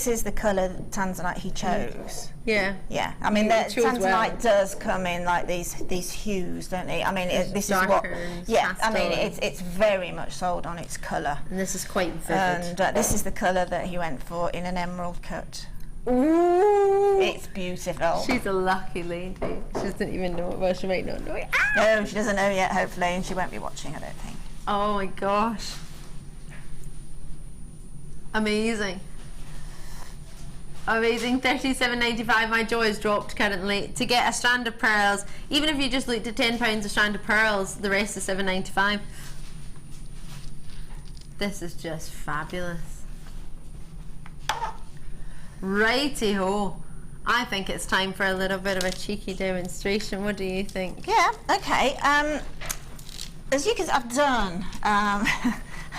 is the colour tanzanite he chose. Yeah. Yeah. I mean, the tanzanite does come in like these hues, don't they? I mean, this is what. Yeah. I mean, it's very much sold on its colour. And this is quite vivid. And this is the colour that he went for in an emerald cut. Ooh, it's beautiful. She's a lucky lady. She doesn't even know it. Well, she might not know it. No, she doesn't know yet, hopefully, and she won't be watching, I don't think. Oh my gosh. Amazing. Amazing. £37.95. My jaw is dropped currently. To get a strand of pearls, even if you just looked at £10 a strand of pearls, the rest is £7.95. This is just fabulous. Righty-ho. I think it's time for a little bit of a cheeky demonstration. What do you think? Yeah, okay. As you can see, I've done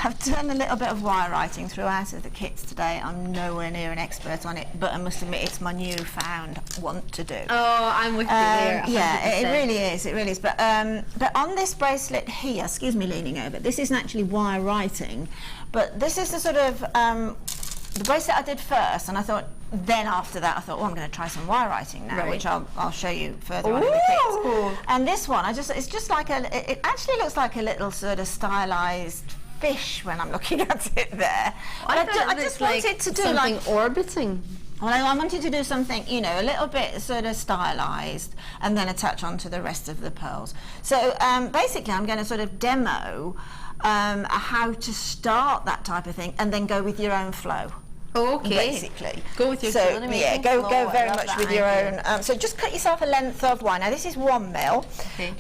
I've done a little bit of wire writing throughout of the kits today. I'm nowhere near an expert on it, but I must admit it's my newfound want to do. Oh, I'm with you there. 100%. Yeah, it really is. It really is. But on this bracelet here, excuse me, leaning over. This isn't actually wire writing, but this is the sort of the bracelet I did first, and I thought. Then after that, I thought, oh, I'm going to try some wire writing now, which I'll show you further on in the kit. And this one, it's just like it actually looks like a little sort of stylized fish when I'm looking at it there. I just wanted to do something like orbiting. Well, I wanted to do something, you know, a little bit sort of stylized, and then attach onto the rest of the pearls. So basically, I'm going to sort of demo how to start that type of thing, and then go with your own flow. Oh, okay. Basically. Go with your yeah, go very much with your own. So just cut yourself a length of wire. Now this is 1 mil. Okay.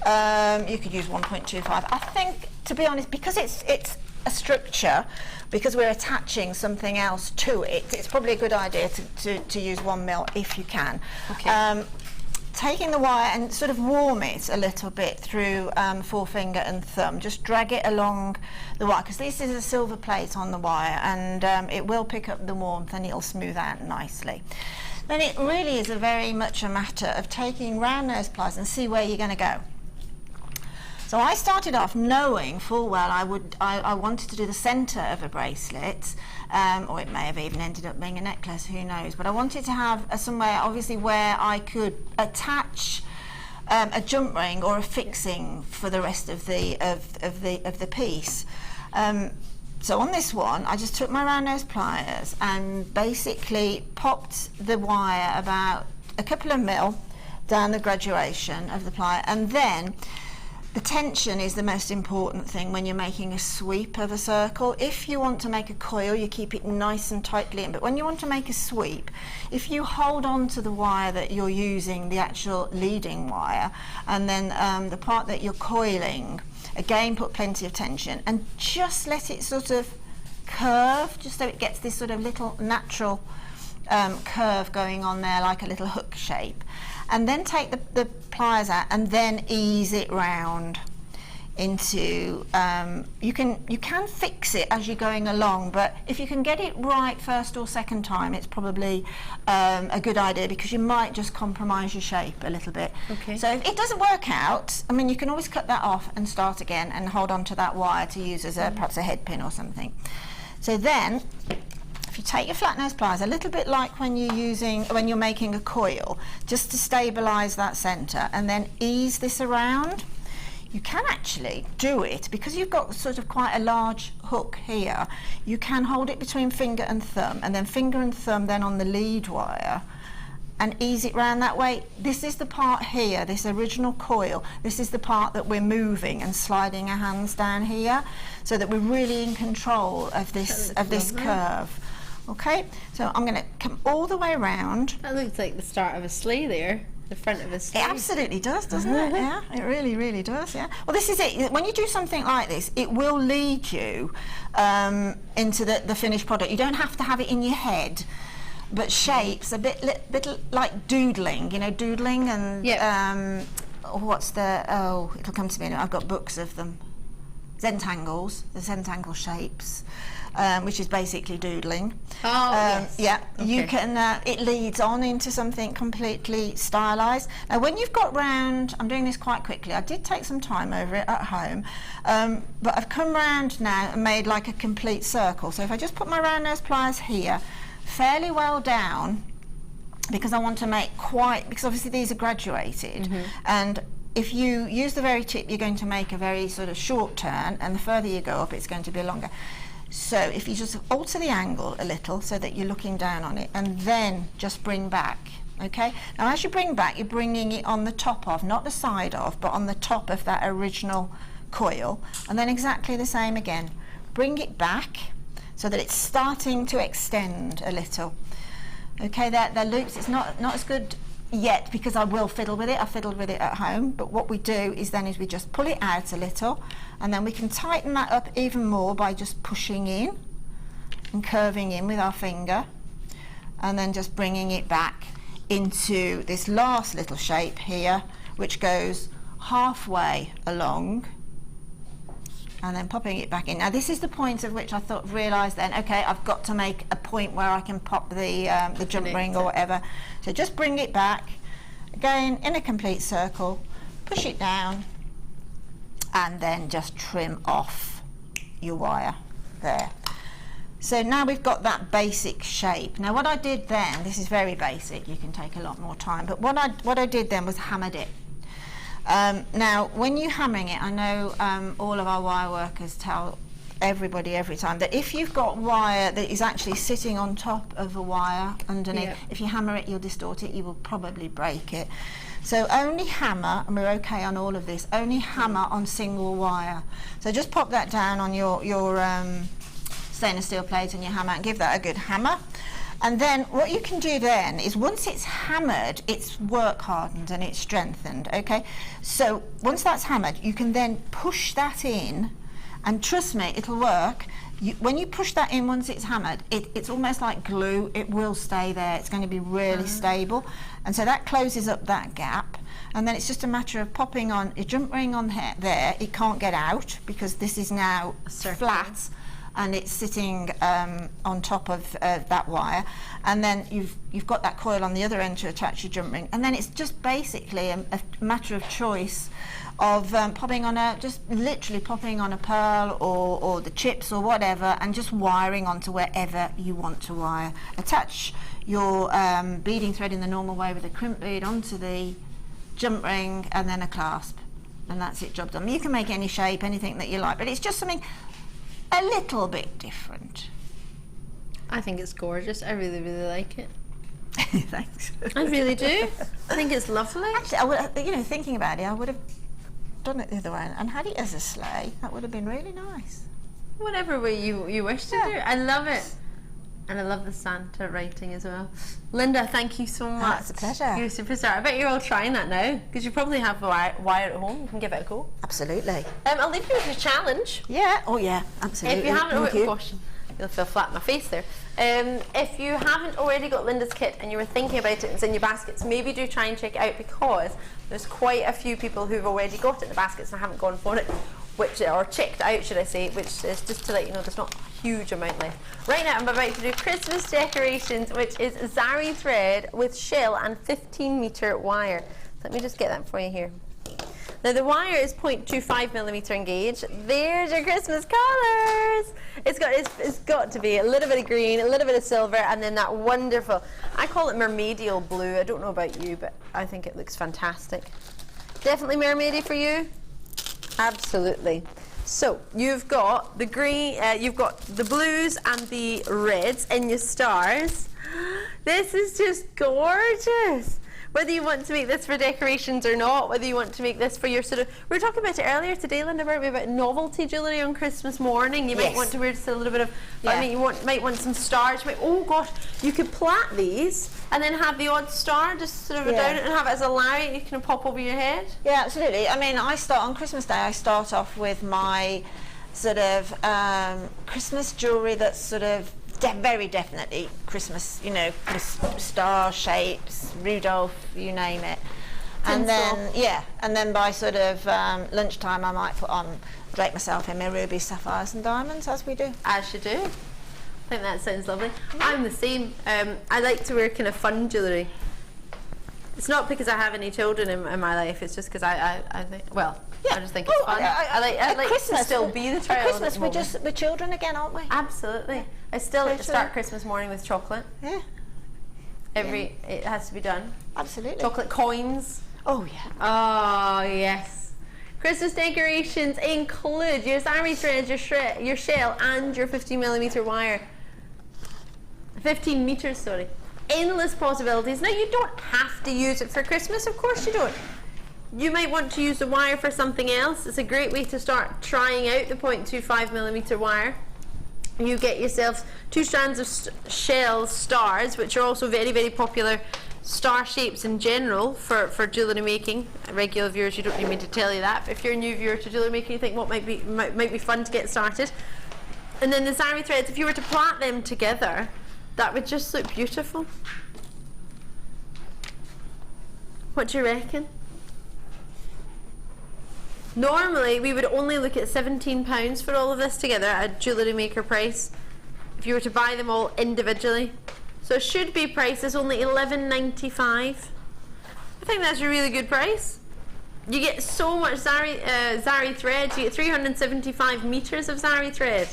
You could use 1.25. I think, to be honest, because it's a structure, because we're attaching something else to it, it's probably a good idea to use 1 mil if you can. Okay. Taking the wire and sort of warm it a little bit through forefinger and thumb. Just drag it along the wire, because this is a silver plate on the wire, and it will pick up the warmth and it'll smooth out nicely. Then it really is very much a matter of taking round nose pliers and see where you're going to go. So I started off knowing full well I wanted to do the centre of a bracelet, or it may have even ended up being a necklace, who knows, but I wanted to have somewhere obviously where I could attach a jump ring or a fixing for the rest of the piece. So on this one, I just took my round nose pliers and basically popped the wire about a couple of mil down the graduation of the plier, and then the tension is the most important thing when you're making a sweep of a circle. If you want to make a coil, you keep it nice and tightly in, but when you want to make a sweep, if you hold on to the wire that you're using, the actual leading wire, and then the part that you're coiling, again put plenty of tension and just let it sort of curve, just so it gets this sort of little natural curve going on there, like a little hook shape. And then take the pliers out and then ease it round into, you can fix it as you're going along, but if you can get it right first or second time, it's probably a good idea, because you might just compromise your shape a little bit. Okay. So if it doesn't work out, I mean, you can always cut that off and start again and hold on to that wire to use as perhaps a head pin or something. So then, if you take your flat nose pliers, a little bit like when you're making a coil, just to stabilise that centre, and then ease this around. You can actually do it, because you've got sort of quite a large hook here, you can hold it between finger and thumb, and then finger and thumb then on the lead wire, and ease it round that way. This is the part here, this original coil, this is the part that we're moving and sliding our hands down here, so that we're really in control of this curve. Okay, so I'm going to come all the way around. That looks like the start of a sleigh there, the front of a sleigh. It absolutely does, doesn't it? Yeah, it really, really does, yeah. Well, this is it. When you do something like this, it will lead you into the finished product. You don't have to have it in your head, but shapes, a bit like doodling, you know, doodling and, it'll come to me, I've got books of them. Zentangles, the Zentangle shapes. which is basically doodling. Oh, yes. Yeah, okay. you can, it leads on into something completely stylized. Now when you've got round, I'm doing this quite quickly, I did take some time over it at home, but I've come round now and made like a complete circle. So if I just put my round nose pliers here, fairly well down, because I want to make because obviously these are graduated, and if you use the very tip, you're going to make a very sort of short turn, and the further you go up, it's going to be longer. So if you just alter the angle a little so that you're looking down on it, and then just bring back, okay? Now as you bring back, you're bringing it on the top of, not the side of, but on the top of that original coil, and then exactly the same again. Bring it back so that it's starting to extend a little. Okay, the loops, it's not as good yet because I will fiddle with it. I fiddled with it at home, but what we do is we just pull it out a little, and then we can tighten that up even more by just pushing in and curving in with our finger, and then just bringing it back into this last little shape here, which goes halfway along, and then popping it back in. Now this is the point at which I realised then, okay, I've got to make a point where I can pop the jump ring or whatever. So just bring it back, again in a complete circle, push it down, and then just trim off your wire there. So now we've got that basic shape. Now what I did then, this is very basic, you can take a lot more time, but what I did then was hammered it. Now when you're hammering it, I know all of our wire workers tell everybody every time that if you've got wire that is actually sitting on top of a wire underneath, if you hammer it, you'll distort it, you will probably break it. So only hammer, and we're okay on all of this, only hammer on single wire. So just pop that down on your stainless steel plate and your hammer, and give that a good hammer. And then what you can do then is once it's hammered, it's work hardened and it's strengthened, okay? So once that's hammered, you can then push that in, and trust me, it'll work. When you push that in once it's hammered, it's almost like glue. It will stay there. It's going to be really stable. And so that closes up that gap. And then it's just a matter of popping on a jump ring on there. It can't get out because this is now flat, and it's sitting on top of that wire, and then you've got that coil on the other end to attach your jump ring, and then it's just basically a matter of choice of just literally popping on a pearl or the chips or whatever, and just wiring onto wherever you want to wire. Attach your beading thread in the normal way with a crimp bead onto the jump ring, and then a clasp, and that's it, job done. You can make any shape, anything that you like, but it's just something a little bit different. I think it's gorgeous. I really, really like it. Thanks. I really do. I think it's lovely. Actually, I would, thinking about it, I would have done it the other way and had it as a sleigh. That would have been really nice. Whatever way you wish to do. I love it. And I love the Santa writing as well. Linda, thank you so much. It's a pleasure. You're a superstar. I bet you're all trying that now, because you probably have a wire at home. You can give it a go. Absolutely. I'll leave you with a challenge. Yeah. Oh yeah. Absolutely. If you haven't, gosh, you'll feel flat in my face there. If you haven't already got Linda's kit and you were thinking about it and it's in your baskets, maybe do try and check it out, because there's quite a few people who've already got it in the baskets and haven't gone for it, or checked out, should I say, which is just to let you know there's not a huge amount left. Right now I'm about to do Christmas decorations, which is Zari thread with shell and 15-meter wire. Let me just get that for you here. Now the wire is 0.25mm engaged. There's your Christmas colours. It's got to be a little bit of green, a little bit of silver, and then that wonderful, I call it mermaidial blue. I don't know about you, but I think it looks fantastic. Definitely mermaidy for you? Absolutely. So you've got the green, you've got the blues and the reds in your stars. This is just gorgeous. Whether you want to make this for decorations or not, whether you want to make this for your sort of, we were talking about it earlier today, Linda, weren't we, about novelty jewellery on Christmas morning. You might want to wear just a little bit of, I mean, you might want some stars. Oh gosh, you could plait these and then have the odd star just sort of down it and have it as a lariat you can pop over your head. Yeah, absolutely. I mean, I start on Christmas Day, I start off with my sort of Christmas jewellery that's sort of very definitely Christmas, star shapes, Rudolph, you name it. And then by sort of lunchtime I might drape myself in my rubies, sapphires and diamonds, as we do. As you do. I think that sounds lovely. I'm the same. I like to wear kind of fun jewellery. It's not because I have any children in my life, it's just because I think, well, I just think it's fun. I like Christmas, to still be the child. At Christmas we're children again, aren't we? Absolutely. Yeah. I still like to start Christmas morning with chocolate. Yeah. It has to be done. Absolutely. Chocolate coins. Oh yeah. Oh yes. Christmas decorations include your zari thread, your shell, and your 15mm wire. 15 meters, sorry. Endless possibilities. Now you don't have to use it for Christmas, of course you don't. You might want to use the wire for something else. It's a great way to start trying out the 0.25mm wire. You get yourself 2 strands of shell stars, which are also very, very popular star shapes in general for jewellery making. Regular viewers, you don't need me to tell you that, but if you're a new viewer to jewellery making, you think what might be fun to get started. And then the zari threads, if you were to plait them together, that would just look beautiful. What do you reckon? Normally we would only look at £17 for all of this together at a JewelleryMaker price if you were to buy them all individually. So it should be priced as only £11.95. I think that's a really good price. You get so much zari thread. You get 375 meters of zari thread.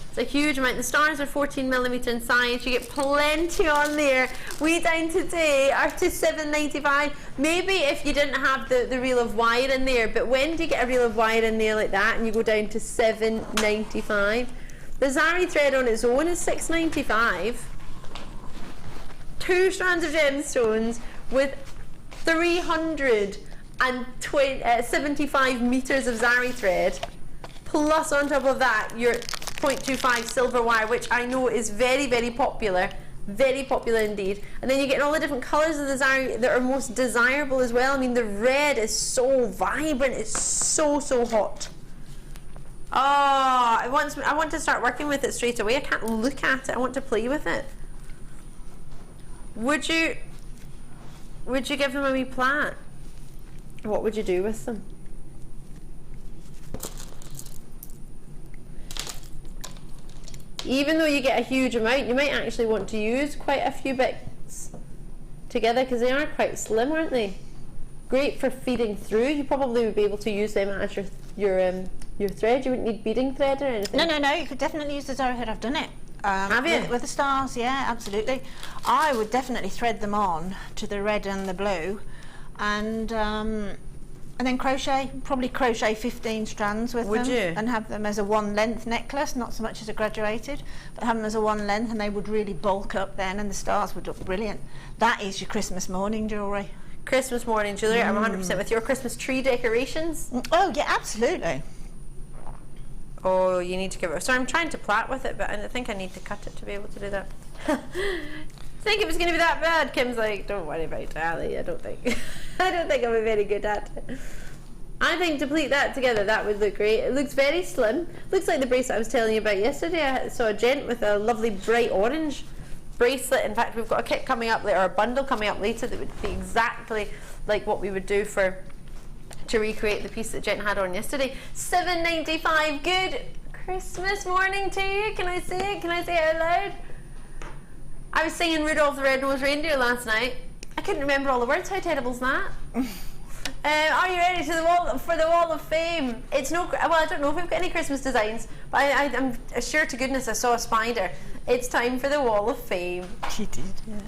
It's a huge amount. The stars are 14mm in size. You get plenty on there. We down today are to £7.95. Maybe if you didn't have the reel of wire in there, but when do you get a reel of wire in there like that and you go down to £7.95? The zari thread on its own is £6.95. 2 strands of gemstones with 375 meters of zari thread, plus on top of that your 0.25 silver wire, which I know is very, very popular indeed. And then you get all the different colours of the zari that are most desirable as well. I mean, the red is so vibrant, it's so hot. Oh, I want to start working with it straight away. I can't look at it, I want to play with it. Would you give them a wee plait? What would you do with them? Even though you get a huge amount, you might actually want to use quite a few bits together because they are quite slim, aren't they? Great for feeding through. You probably would be able to use them as your thread. You wouldn't need beading thread or anything. No. You could definitely use the zari thread. I've done it. Have you? With the stars, yeah, absolutely. I would definitely thread them on to the red and the blue, and then probably crochet 15 strands with them. Would you? And have them as a 1 length necklace, not so much as a graduated, but have them as a 1 length, and they would really bulk up then, and the stars would look brilliant. That is your Christmas morning jewellery. Christmas morning jewellery. I'm 100% with your Christmas tree decorations. Oh yeah, absolutely. Oh, you need to give it. So I'm trying to plait with it, but I think I need to cut it to be able to do that. Think it was going to be that bad? Kim's like, don't worry about it, Ali. I don't think I'll be very good at it. I think to pleat that together, that would look great. It looks very slim. Looks like the bracelet I was telling you about yesterday. I saw a gent with a lovely bright orange bracelet. In fact, we've got a kit coming up later, or a bundle coming up later that would be exactly like what we would do to recreate the piece that Jen had on yesterday. $7.95. Good Christmas morning to you. Can I say it? Can I say it out loud? I was singing Rudolph the Red-Nosed Reindeer last night. I couldn't remember all the words. How terrible's that? Are you ready for the Wall of Fame? It's no. Well, I don't know if we've got any Christmas designs, but I'm sure to goodness I saw a spider. It's time for the Wall of Fame. She did, yeah.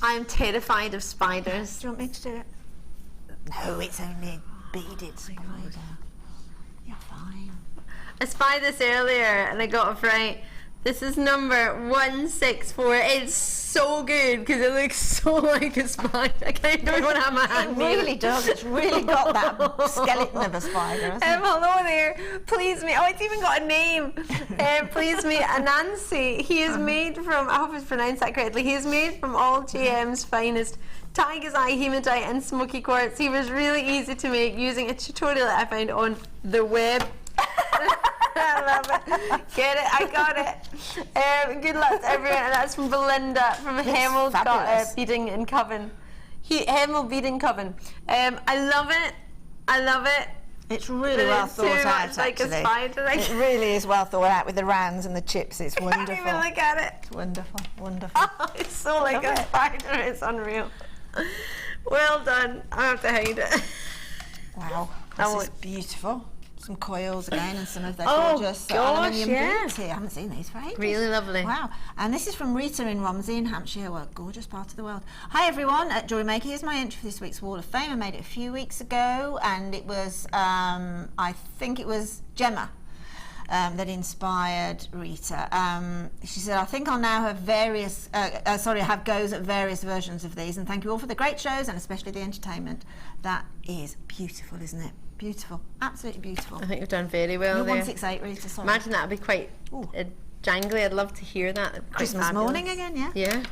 I'm terrified of spiders. Do you want me to do it? No, it's only a beaded spider. You're fine. I spied this earlier and I got a fright. This is number 164. It's so good because it looks so like a spider. I don't even want to have my hand. It really does. It's really got that skeleton of a spider, hasn't it? Hello there. Please me. Oh, it's even got a name. Please me, Anansi. He is made from, I hope I've pronounced that correctly, he is made from all GM's finest tiger's eye, hematite and smoky quartz. He was really easy to make using a tutorial that I found on the web. I love it. Get it? I got it. Good luck to everyone. And that's from Belinda from Hemel Beading in Coven. Hemel Beading Coven. I love it. I love it. It's really well thought out, like actually. A spider. It really is well thought out with the rounds and the chips. It's wonderful. I can't even look at it. It's wonderful, wonderful. Oh, it's so like a spider. It's unreal. Well done. I have to hide it. Wow, this is beautiful. Some coils again and some of their gorgeous aluminium beads here. I haven't seen these for ages. Really lovely. Wow. And this is from Rita in Romsey in Hampshire. Well, gorgeous part of the world. Hi everyone, at JewelleryMaker. Here's my entry for this week's Wall of Fame. I made it a few weeks ago and it was, I think it was Gemma that inspired Rita. She said, I think I'll now have have goes at various versions of these, and thank you all for the great shows and especially the entertainment. That is beautiful, isn't it? Beautiful, absolutely beautiful. I think you've done very well there. 168, Rita, sorry. Imagine that would be quite jangly. I'd love to hear that. Christmas morning again, yeah? Yeah.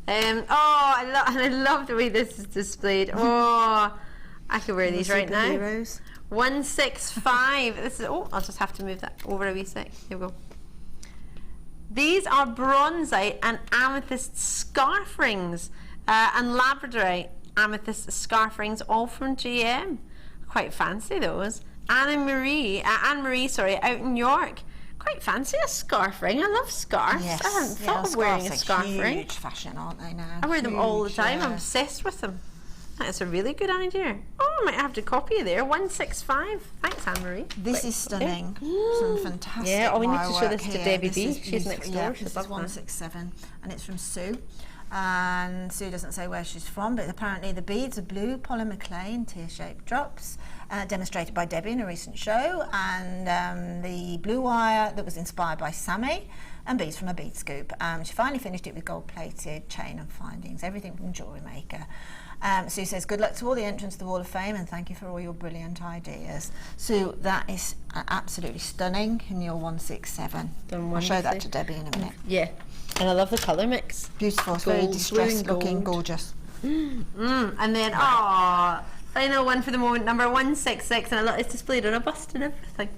I love the way this is displayed. Oh, I could wear these right now. Heroes. 165. This is. Oh, I'll just have to move that over a wee sec. Here we go. These are bronzite and amethyst scarf rings and labradorite amethyst scarf rings, all from GM. Quite fancy those. Anne Marie, out in York. Quite fancy a scarf ring. I love scarves. Yes. I hadn't thought of wearing a scarf ring. Huge fashion, aren't they now? I wear them all the time. Yeah. I'm obsessed with them. That's a really good idea. Oh, I might have to copy you there. 165. Thanks, Anne Marie. This is stunning. Some fantastic. Yeah. Oh, we need to show wire this work to here. Debbie This B. is She's next door. Yeah, She's this is 167, and it's from Sue. And Sue doesn't say where she's from, but apparently the beads are blue polymer clay in tear-shaped drops, demonstrated by Debbie in a recent show, and the blue wire that was inspired by Sammy, and beads from a bead scoop. She finally finished it with gold-plated chain and findings, everything from JewelleryMaker. Sue says, good luck to all the entrants to the Wall of Fame, and thank you for all your brilliant ideas. Sue, that is absolutely stunning in your 167. I'll show that to Debbie in a minute. Yeah. And I love the colour mix. Beautiful, it's very distressed looking, gorgeous. And then, final one for the moment, number 166, and it's displayed on a bust and everything.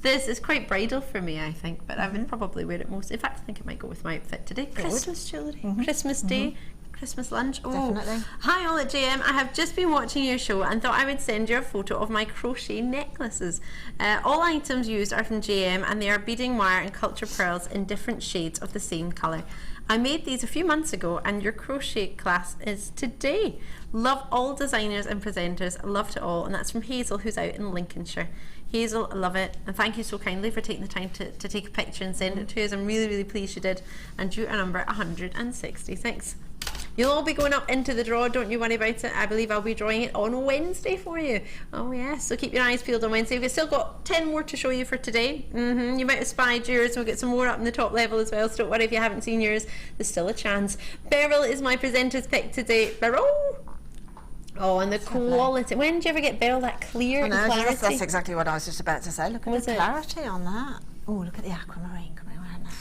This is quite bridal for me, I think, but I would probably wear it most. In fact, I think it might go with my outfit today. Christmas jewellery, Christmas Day, Christmas lunch. Oh, definitely. Hi all at JM. I have just been watching your show and thought I would send you a photo of my crochet necklaces. All items used are from JM and they are beading wire and culture pearls in different shades of the same colour. I made these a few months ago and your crochet class is today. Love all designers and presenters, love to all, and that's from Hazel, who's out in Lincolnshire. Hazel, I love it, and thank you so kindly for taking the time to take a picture and send it to us. I'm really, really pleased you did, and due our number 166. You'll all be going up into the draw, don't you worry about it. I believe I'll be drawing it on Wednesday for you. Oh yes, so keep your eyes peeled on Wednesday. We've still got 10 more to show you for today. You might have spied yours, we'll get some more up in the top level as well, so don't worry if you haven't seen yours, there's still a chance. Beryl is my presenter's pick today. Beryl! Oh, and the quality. When did you ever get Beryl that clear and clarity? That's exactly what I was just about to say. Look at the clarity on that. Oh, look at the aquamarine coming around that.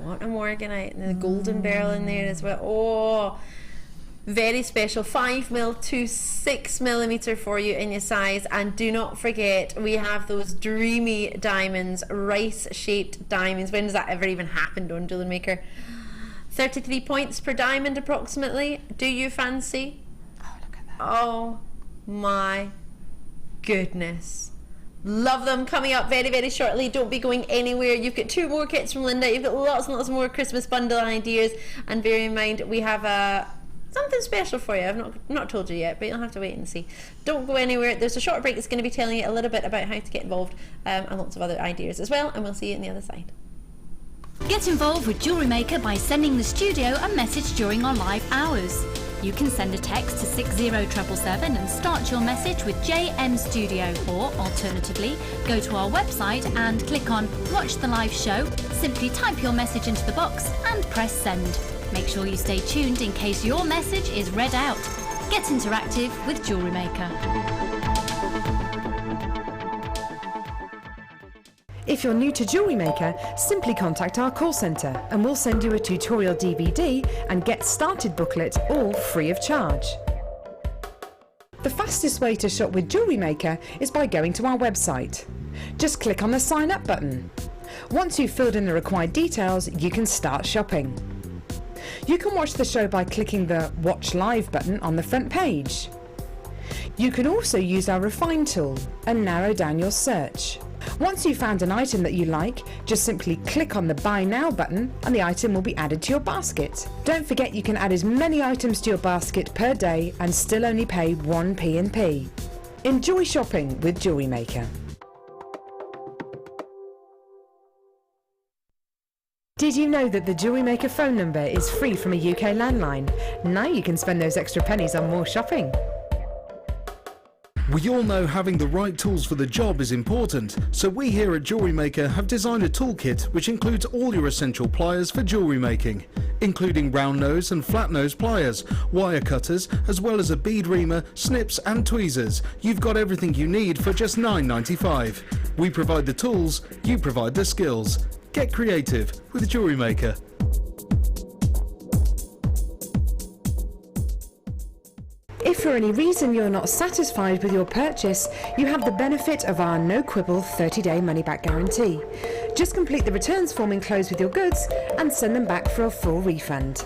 What a morganite, and the golden beryl in there as well. Oh, very special. 5mm to 6mm for you in your size, and do not forget we have those dreamy diamonds, rice shaped diamonds. When does that ever even happen on JewelleryMaker? 33 points per diamond approximately. Do you fancy? Oh, look at that. Oh my goodness. Love them. Coming up very, very shortly. Don't be going anywhere. You've got 2 more kits from Linda. You've got lots and lots more Christmas bundle ideas, and bear in mind we have something special for you. I've not told you yet, but you'll have to wait and see. Don't go anywhere. There's a short break that's going to be telling you a little bit about how to get involved, and lots of other ideas as well, and we'll see you on the other side. Get involved with JewelleryMaker by sending the studio a message during our live hours. You can send a text to 60777 and start your message with JM Studio, or alternatively, go to our website and click on Watch the Live Show, simply type your message into the box and press send. Make sure you stay tuned in case your message is read out. Get interactive with Jewellery Maker. If you're new to Jewellery Maker, simply contact our call centre and we'll send you a tutorial DVD and Get Started booklet, all free of charge. The fastest way to shop with Jewellery Maker is by going to our website. Just click on the Sign Up button. Once you've filled in the required details, you can start shopping. You can watch the show by clicking the Watch Live button on the front page. You can also use our Refine tool and narrow down your search. Once you've found an item that you like, just simply click on the Buy Now button and the item will be added to your basket. Don't forget you can add as many items to your basket per day and still only pay 1 P&P. Enjoy shopping with Jewellery Maker. Did you know that the Jewellery Maker phone number is free from a UK landline? Now you can spend those extra pennies on more shopping. We all know having the right tools for the job is important, so we here at Jewellery Maker have designed a toolkit which includes all your essential pliers for jewellery making, including round nose and flat nose pliers, wire cutters, as well as a bead reamer, snips and tweezers. You've got everything you need for just $9.95. We provide the tools, you provide the skills. Get creative with Jewellery Maker. If for any reason you're not satisfied with your purchase, you have the benefit of our no quibble 30-day money-back guarantee. Just complete the returns form enclosed with your goods and send them back for a full refund.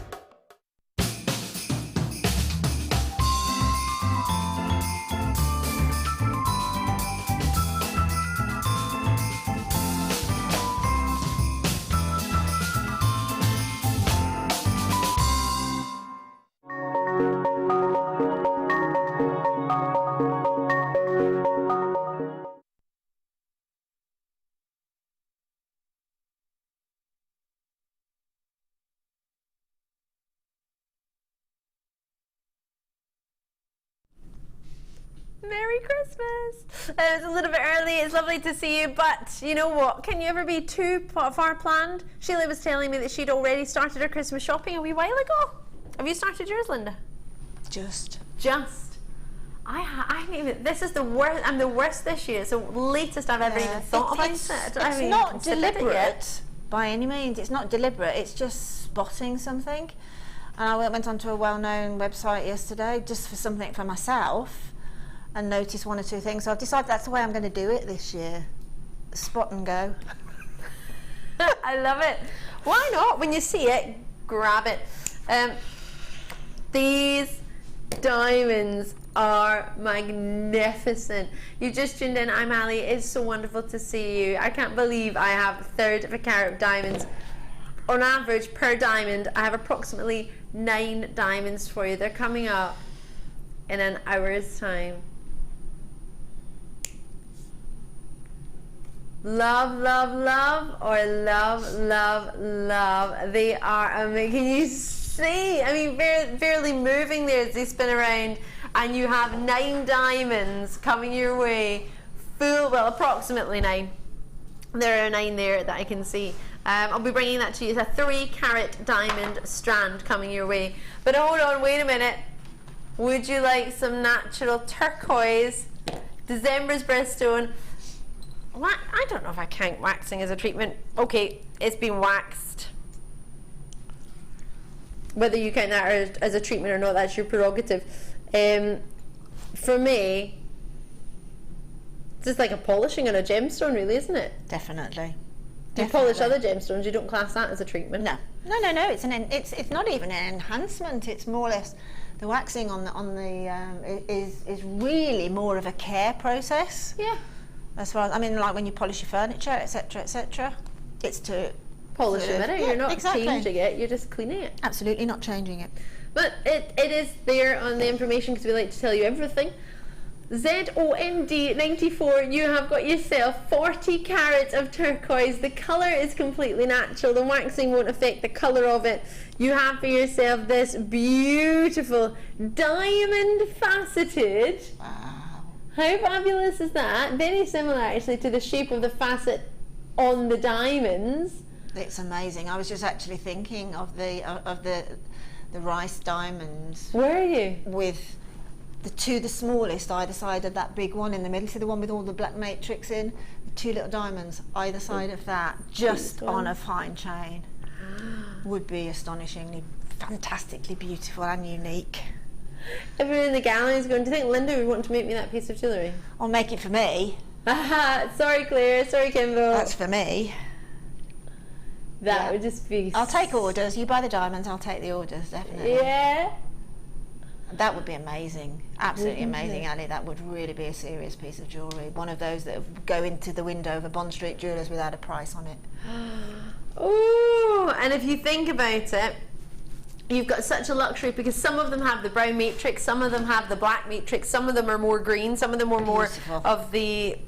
Merry Christmas! It's a little bit early, it's lovely to see you, but you know what? Can you ever be too far planned? Sheila was telling me that she'd already started her Christmas shopping a wee while ago. Have you started yours, Linda? Just. I haven't even, this is the worst, I'm the worst this year. It's the latest I've ever even thought about it. It's not deliberate by any means, it's not deliberate, it's just spotting something. And I went onto a well-known website yesterday just for something for myself and noticed one or two things. So I've decided that's the way I'm going to do it this year. Spot and go. I love it. Why not? When you see it, grab it. These diamonds are magnificent. You just tuned in. I'm Ali. It's so wonderful to see you. I can't believe I have 1/3 of a carat diamonds. On average, per diamond, I have approximately 9 diamonds for you. They're coming up in an hour's time. Love, love, love, or love, love, love. They are amazing. Can you see? I mean, barely moving there as they spin around, and you have 9 diamonds coming your way. Well, approximately 9. There are 9 there that I can see. I'll be bringing that to you. It's a 3-carat diamond strand coming your way. But hold on, wait a minute. Would you like some natural turquoise, December's birthstone? I don't know if I count waxing as a treatment. Okay, it's been waxed. Whether you count that as a treatment or not, that's your prerogative. For me, it's just like a polishing on a gemstone, really, isn't it? Definitely. You polish other gemstones, you don't class that as a treatment. No. It's not even an enhancement. It's more or less the waxing on the is really more of a care process. Yeah. As far as, I mean, like when you polish your furniture, etc., it's to polish it. You're not changing it. You're just cleaning it. Absolutely not changing it. But it is there on the information because we like to tell you everything. ZOMD94, you have got yourself 40 carats of turquoise. The colour is completely natural. The waxing won't affect the colour of it. You have for yourself this beautiful diamond faceted. Wow. How fabulous is that? Very similar actually to the shape of the facet on the diamonds. It's amazing. I was just actually thinking of the rice diamonds. Where are you? With the smallest either side of that big one in the middle. See the one with all the black matrix in? The 2 little diamonds either side of that, just on a fine chain. Would be astonishingly, fantastically beautiful and unique. Everyone in the gallery is going, do you think Linda would want to make me that piece of jewellery? I'll make it for me. Sorry Claire, sorry Kimbo. That's for me. That would just be... I'll take orders. You buy the diamonds, I'll take the orders, definitely. Yeah. That would be amazing. Absolutely amazing, Ali. That would really be a serious piece of jewellery. One of those that would go into the window of a Bond Street jewellers without a price on it. Oh, and if you think about it, you've got such a luxury because some of them have the brown matrix, some of them have the black matrix, some of them are more green, some of them are more of the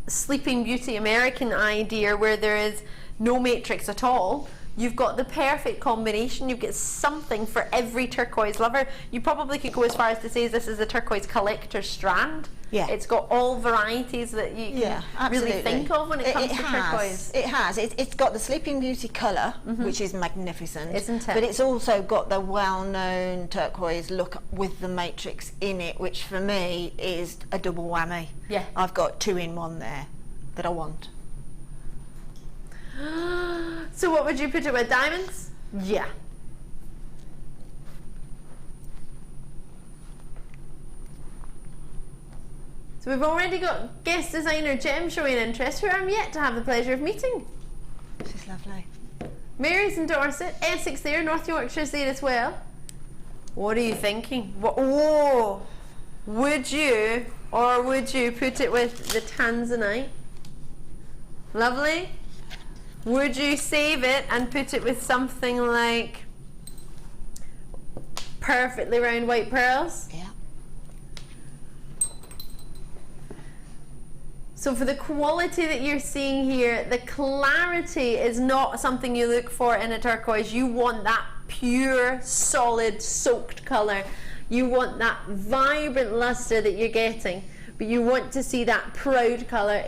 Sleeping Beauty American idea where there is no matrix at all. You've got the perfect combination. You've got something for every turquoise lover. You probably could go as far as to say this is a turquoise collector strand. Yeah. It's got all varieties that you can really think of when it comes to turquoise. It has. It's got the Sleeping Beauty colour, which is magnificent. Isn't it? But it's also got the well-known turquoise look with the matrix in it, which for me is a double whammy. Yeah. I've got 2 in 1 there that I want. So what would you put it with? Diamonds? Yeah. So we've already got guest designer Jem showing interest, who I'm yet to have the pleasure of meeting. She's lovely. Mary's in Dorset, Essex there, North Yorkshire's there as well. What are you thinking? What, oh, would you put it with the tanzanite? Lovely. Would you save it and put it with something like perfectly round white pearls? Yeah. So for the quality that you're seeing here, the clarity is not something you look for in a turquoise. You want that pure, solid, soaked colour. You want that vibrant lustre that you're getting, but you want to see that proud colour.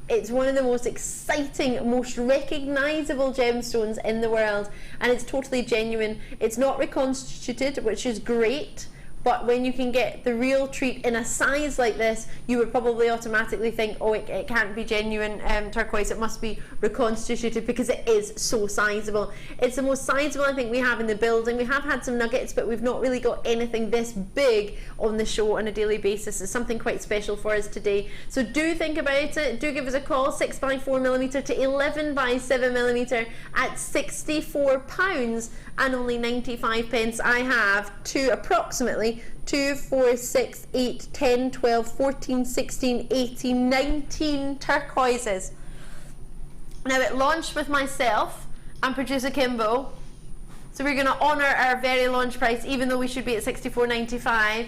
It's one of the most exciting, most recognisable gemstones in the world, and it's totally genuine. It's not reconstituted, which is great, but when you can get the real treat in a size like this, you would probably automatically think, oh, it can't be genuine turquoise, it must be reconstituted, because it is so sizable. It's the most sizable I think we have in the building. We have had some nuggets, but we've not really got anything this big on the show on a daily basis. It's something quite special for us today. So do think about it. Do give us a call, 6x4mm to 11x7mm at £64 and only 95 pence. I have approximately 2, 4, 6, 8, 10, 12, 14, 16, 18, 19 turquoises. Now it launched with myself and producer Kimbo, so we're going to honour our very launch price, even though we should be at $64.95.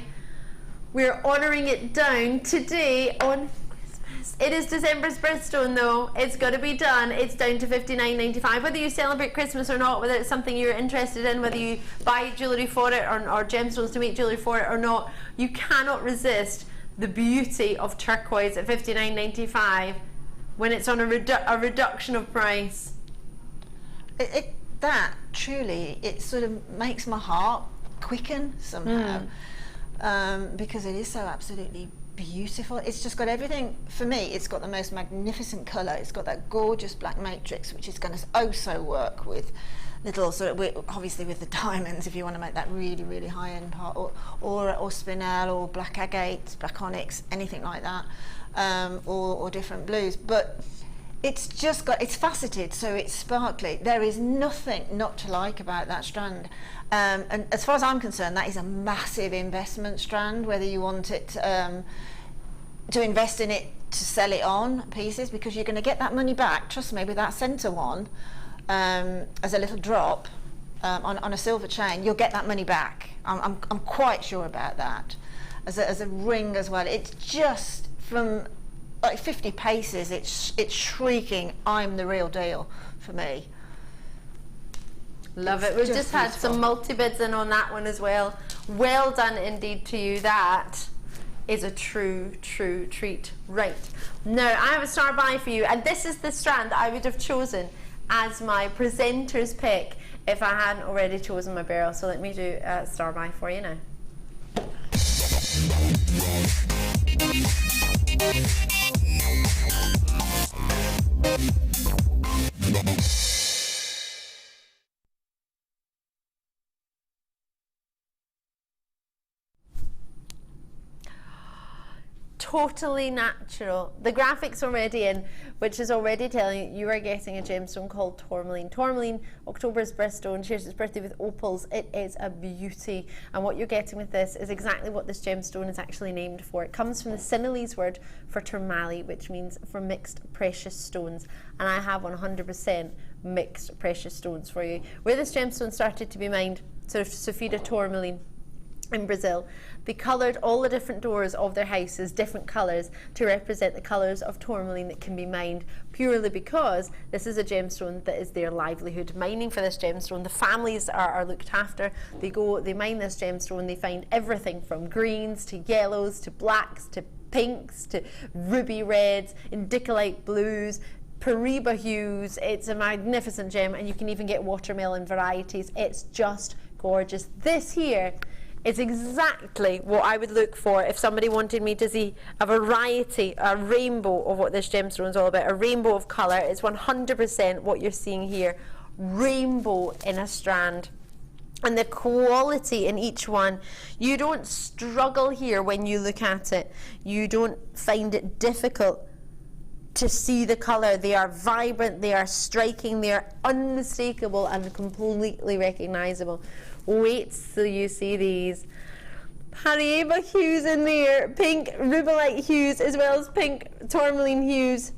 We're honouring it down today on Christmas. It is December's birthstone though. It's got to be done. It's down to $59.95. Whether you celebrate Christmas or not, whether it's something you're interested in, whether you buy jewellery for it or gemstones to make jewellery for it or not, you cannot resist the beauty of turquoise at $59.95 when it's on a reduction of price. That truly, it sort of makes my heart quicken somehow, because it is so absolutely beautiful. It's just got everything. For me, it's got the most magnificent colour. It's got that gorgeous black matrix, which is going to also work with little sort of, obviously with the diamonds, if you want to make that really, really high-end part, or spinel, or black agate, black onyx, anything like that, or different blues. But it's just got, it's faceted, so it's sparkly. There is nothing not to like about that strand. And as far as I'm concerned, that is a massive investment strand, whether you want it to invest in it to sell it on pieces, because you're going to get that money back, trust me, with that centre one, as a little drop on a silver chain, you'll get that money back. I'm quite sure about that. as a ring as well. It's just from like 50 paces, it's shrieking, I'm the real deal for me. Love it. We've just had some multi-bids in on that one as well. Well done indeed to you. That is a true treat. Right, now I have a star buy for you, and this is the strand that I would have chosen as my presenter's pick if I hadn't already chosen my beryl. So let me do a star buy for you now. Totally natural. The graphics already in, which is already telling you are getting a gemstone called tourmaline. Tourmaline, October's birthstone, shares its birthday with opals. It is a beauty, and what you're getting with this is exactly what this gemstone is actually named for. It comes from the Sinhalese word for tourmaline, which means for mixed precious stones, and I have 100% mixed precious stones for you. Where this gemstone started to be mined, sort of Safira tourmaline in Brazil, they coloured all the different doors of their houses different colours to represent the colours of tourmaline that can be mined, purely because this is a gemstone that is their livelihood. Mining for this gemstone, the families are looked after. They mine this gemstone, they find everything from greens to yellows to blacks to pinks to ruby reds, indicolite blues, Pariba hues. It's a magnificent gem, and you can even get watermelon varieties. It's just gorgeous. This here is exactly what I would look for if somebody wanted me to see a variety, a rainbow of what this gemstone is all about, a rainbow of colour. It's 100% what you're seeing here, rainbow in a strand. And the quality in each one, you don't struggle here when you look at it. You don't find it difficult to see the colour. They are vibrant, they are striking, they are unmistakable and completely recognisable. Wait till you see these. Paraiba hues in there, pink rubellite hues as well as pink tourmaline hues.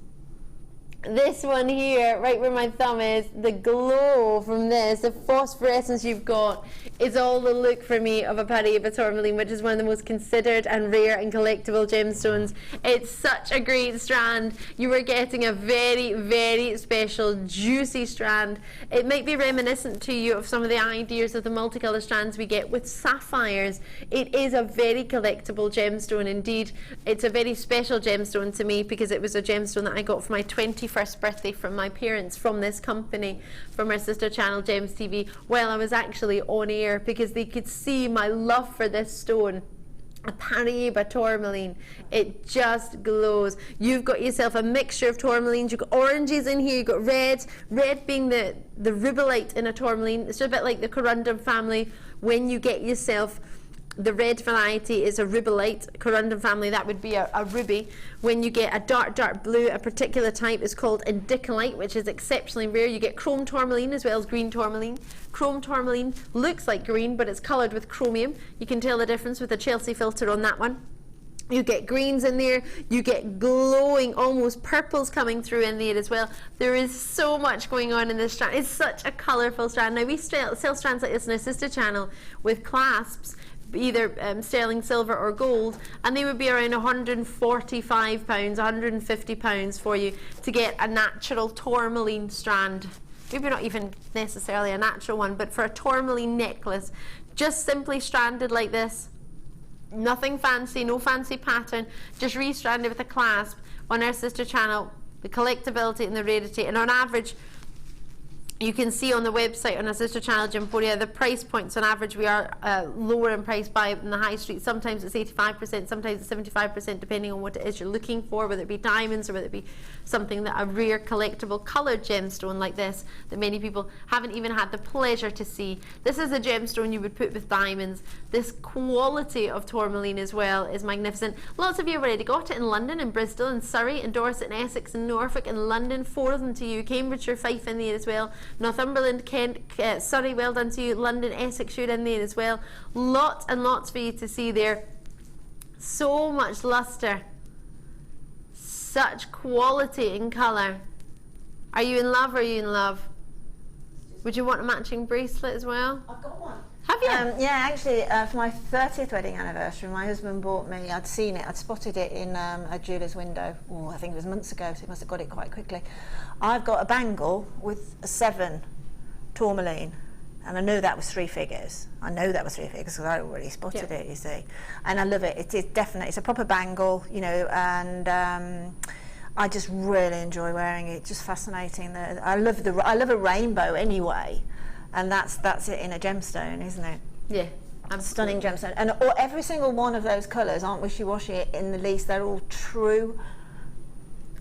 This one here, right where my thumb is, the glow from this, the phosphorescence you've got, is all the look for me of a Paraiba tourmaline, which is one of the most considered and rare and collectible gemstones. It's such a great strand. You are getting a very, very special, juicy strand. It might be reminiscent to you of some of the ideas of the multicolour strands we get with sapphires. It is a very collectible gemstone indeed. It's a very special gemstone to me because it was a gemstone that I got for my 21st birthday from my parents, from this company, from our sister channel Gems TV, while I was actually on air, because they could see my love for this stone. A Paraiba tourmaline, it just glows. You've got yourself a mixture of tourmalines. You've got oranges in here, you've got reds, red being the rubellite in a tourmaline. It's a bit like the corundum family. When you get yourself the red variety is a rubellite, corundum family, that would be a ruby. When you get a dark blue, a particular type is called indicolite, which is exceptionally rare. You get chrome tourmaline as well as green tourmaline. Chrome tourmaline looks like green, but it's coloured with chromium. You can tell the difference with the Chelsea filter on that one. You get greens in there, you get glowing, almost purples coming through in there as well. There is so much going on in this strand. It's such a colourful strand. Now we sell strands like this in our sister channel with clasps, either sterling silver or gold, and they would be around £145, £150 for you to get a natural tourmaline strand. Maybe not even necessarily a natural one, but for a tourmaline necklace, just simply stranded like this, nothing fancy, no fancy pattern, just re-stranded with a clasp on our sister channel, the collectability and the rarity. And on average, you can see on the website on our sister channel Gemporia, the price points on average we are lower in price by in the high street. Sometimes it's 85%, sometimes it's 75%, depending on what it is you're looking for, whether it be diamonds or whether it be something that a rare collectible coloured gemstone like this that many people haven't even had the pleasure to see. This is a gemstone you would put with diamonds. This quality of tourmaline as well is magnificent. Lots of you have already got it in London, in Bristol, in Surrey, in Dorset, in Essex, in Norfolk, in London. 4 of them to you. Cambridgeshire, Fife in there as well. Northumberland, Kent, Surrey, well done to you. London, Essex, you're in there as well. Lots and lots for you to see there. So much lustre. Such quality in colour. Are you in love? Are you in love? Would you want a matching bracelet as well? I've got one. Have you? Yeah, actually, for my 30th wedding anniversary, my husband bought me, I'd seen it, I'd spotted it in a jeweller's window. Oh, I think it was months ago, so he must have got it quite quickly. I've got a bangle with a 7 tourmaline, and I knew that was 3 figures. I know that was 3 figures because I already spotted it, you see. And I love it. It is definitely, it's a proper bangle, you know, and I just really enjoy wearing it. It's just fascinating. I love a rainbow anyway. And that's it in a gemstone, isn't it? Yeah, stunning gemstone. And every single one of those colours aren't wishy-washy in the least. They're all true.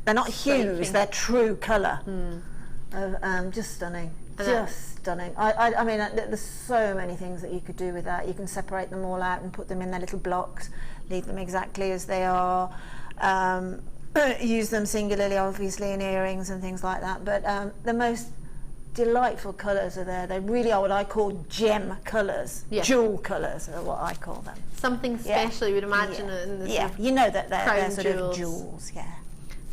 They're not hues. They're true colour. Just stunning. Just stunning. I mean, there's so many things that you could do with that. You can separate them all out and put them in their little blocks. Leave them exactly as they are. Use them singularly, obviously, in earrings and things like that. But the most delightful colours are there. They really are what I call gem colours. Jewel colours are what I call them. Something special, you would imagine. In the you know that they're sort jewels. of jewels. Yeah.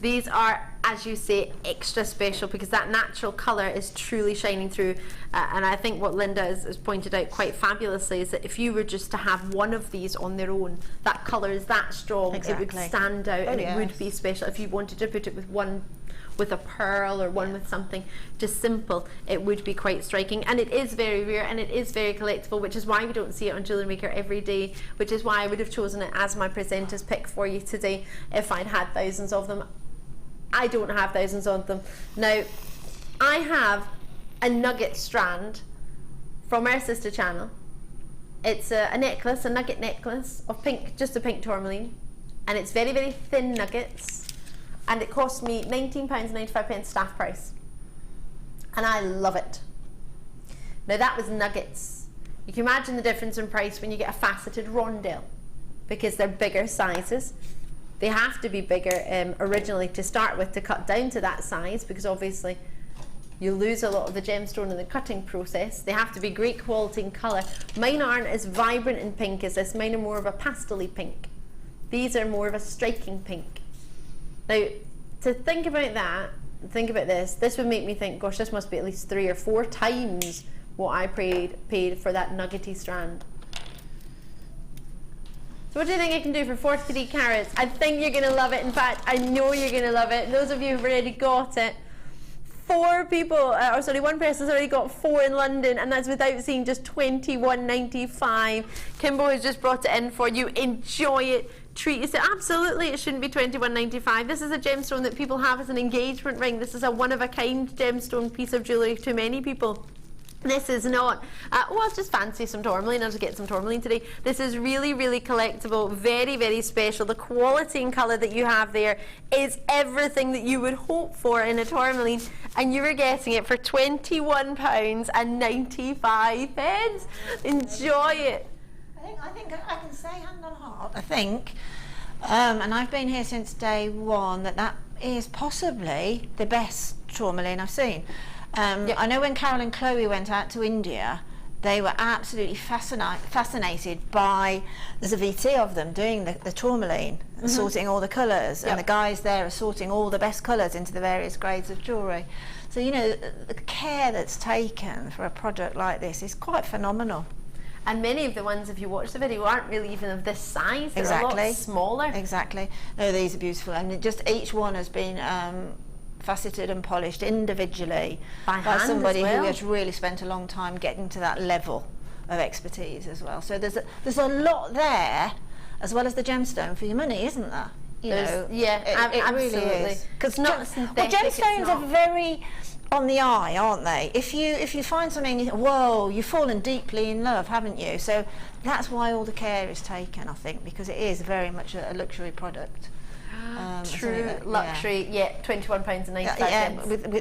These are, as you say, extra special because that natural colour is truly shining through. And I think what Linda has pointed out quite fabulously is that if you were just to have one of these on their own, that colour is that strong, it would stand out, and it would be special. If you wanted to put it with a pearl or one with something just simple, it would be quite striking. And it is very rare and it is very collectible, which is why we don't see it on JewelleryMaker every day, which is why I would have chosen it as my presenter's pick for you today if I'd had thousands of them. I don't have thousands of them. Now, I have a nugget strand from our sister channel. It's a necklace, a nugget necklace of pink, just a pink tourmaline, and it's very, very thin nuggets. And it cost me £19.95 staff price. And I love it. Now that was nuggets. You can imagine the difference in price when you get a faceted rondelle, because they're bigger sizes. They have to be bigger originally to start with to cut down to that size, because obviously you lose a lot of the gemstone in the cutting process. They have to be great quality in colour. Mine aren't as vibrant in pink as this. Mine are more of a pastel-y pink. These are more of a striking pink. Now, to think about that, think about this would make me think, gosh, this must be at least 3 or 4 times what I paid for that nuggety strand. So what do you think I can do for 43 carats? I think you're going to love it. In fact, I know you're going to love it. Those of you who've already got it, 4 people, one person's already got 4 in London, and that's without seeing just £21.95. Kimbo has just brought it in for you. Enjoy it. Treat yourself. Absolutely, it shouldn't be £21.95. This is a gemstone that people have as an engagement ring. This is a one-of-a-kind gemstone piece of jewellery to many people. This is not, well, just fancy some tourmaline. I'll just get some tourmaline today. This is really, really collectible, very, very special. The quality and colour that you have there is everything that you would hope for in a tourmaline, and you were getting it for £21.95. Enjoy it. I think I can say hand on heart, I think, and I've been here since day one, that is possibly the best tourmaline I've seen. I know when Carol and Chloe went out to India, they were absolutely fascinated by, there's a VT of them doing the tourmaline, sorting all the colours, and the guys there are sorting all the best colours into the various grades of jewellery. So, you know, the care that's taken for a product like this is quite phenomenal. And many of the ones, if you watch the video, aren't really even of this size. They're a lot smaller. Exactly. No, these are beautiful, and just each one has been faceted and polished individually by somebody who has really spent a long time getting to that level of expertise as well. So there's a lot there, as well as the gemstone for your money, isn't there? You know, absolutely. Really is. Because gemstones are very on the eye, aren't they? If you find something, you think, whoa, you've fallen deeply in love, haven't you? So that's why all the care is taken, I think, because it is very much a luxury product. True luxury, £21.95. Yeah,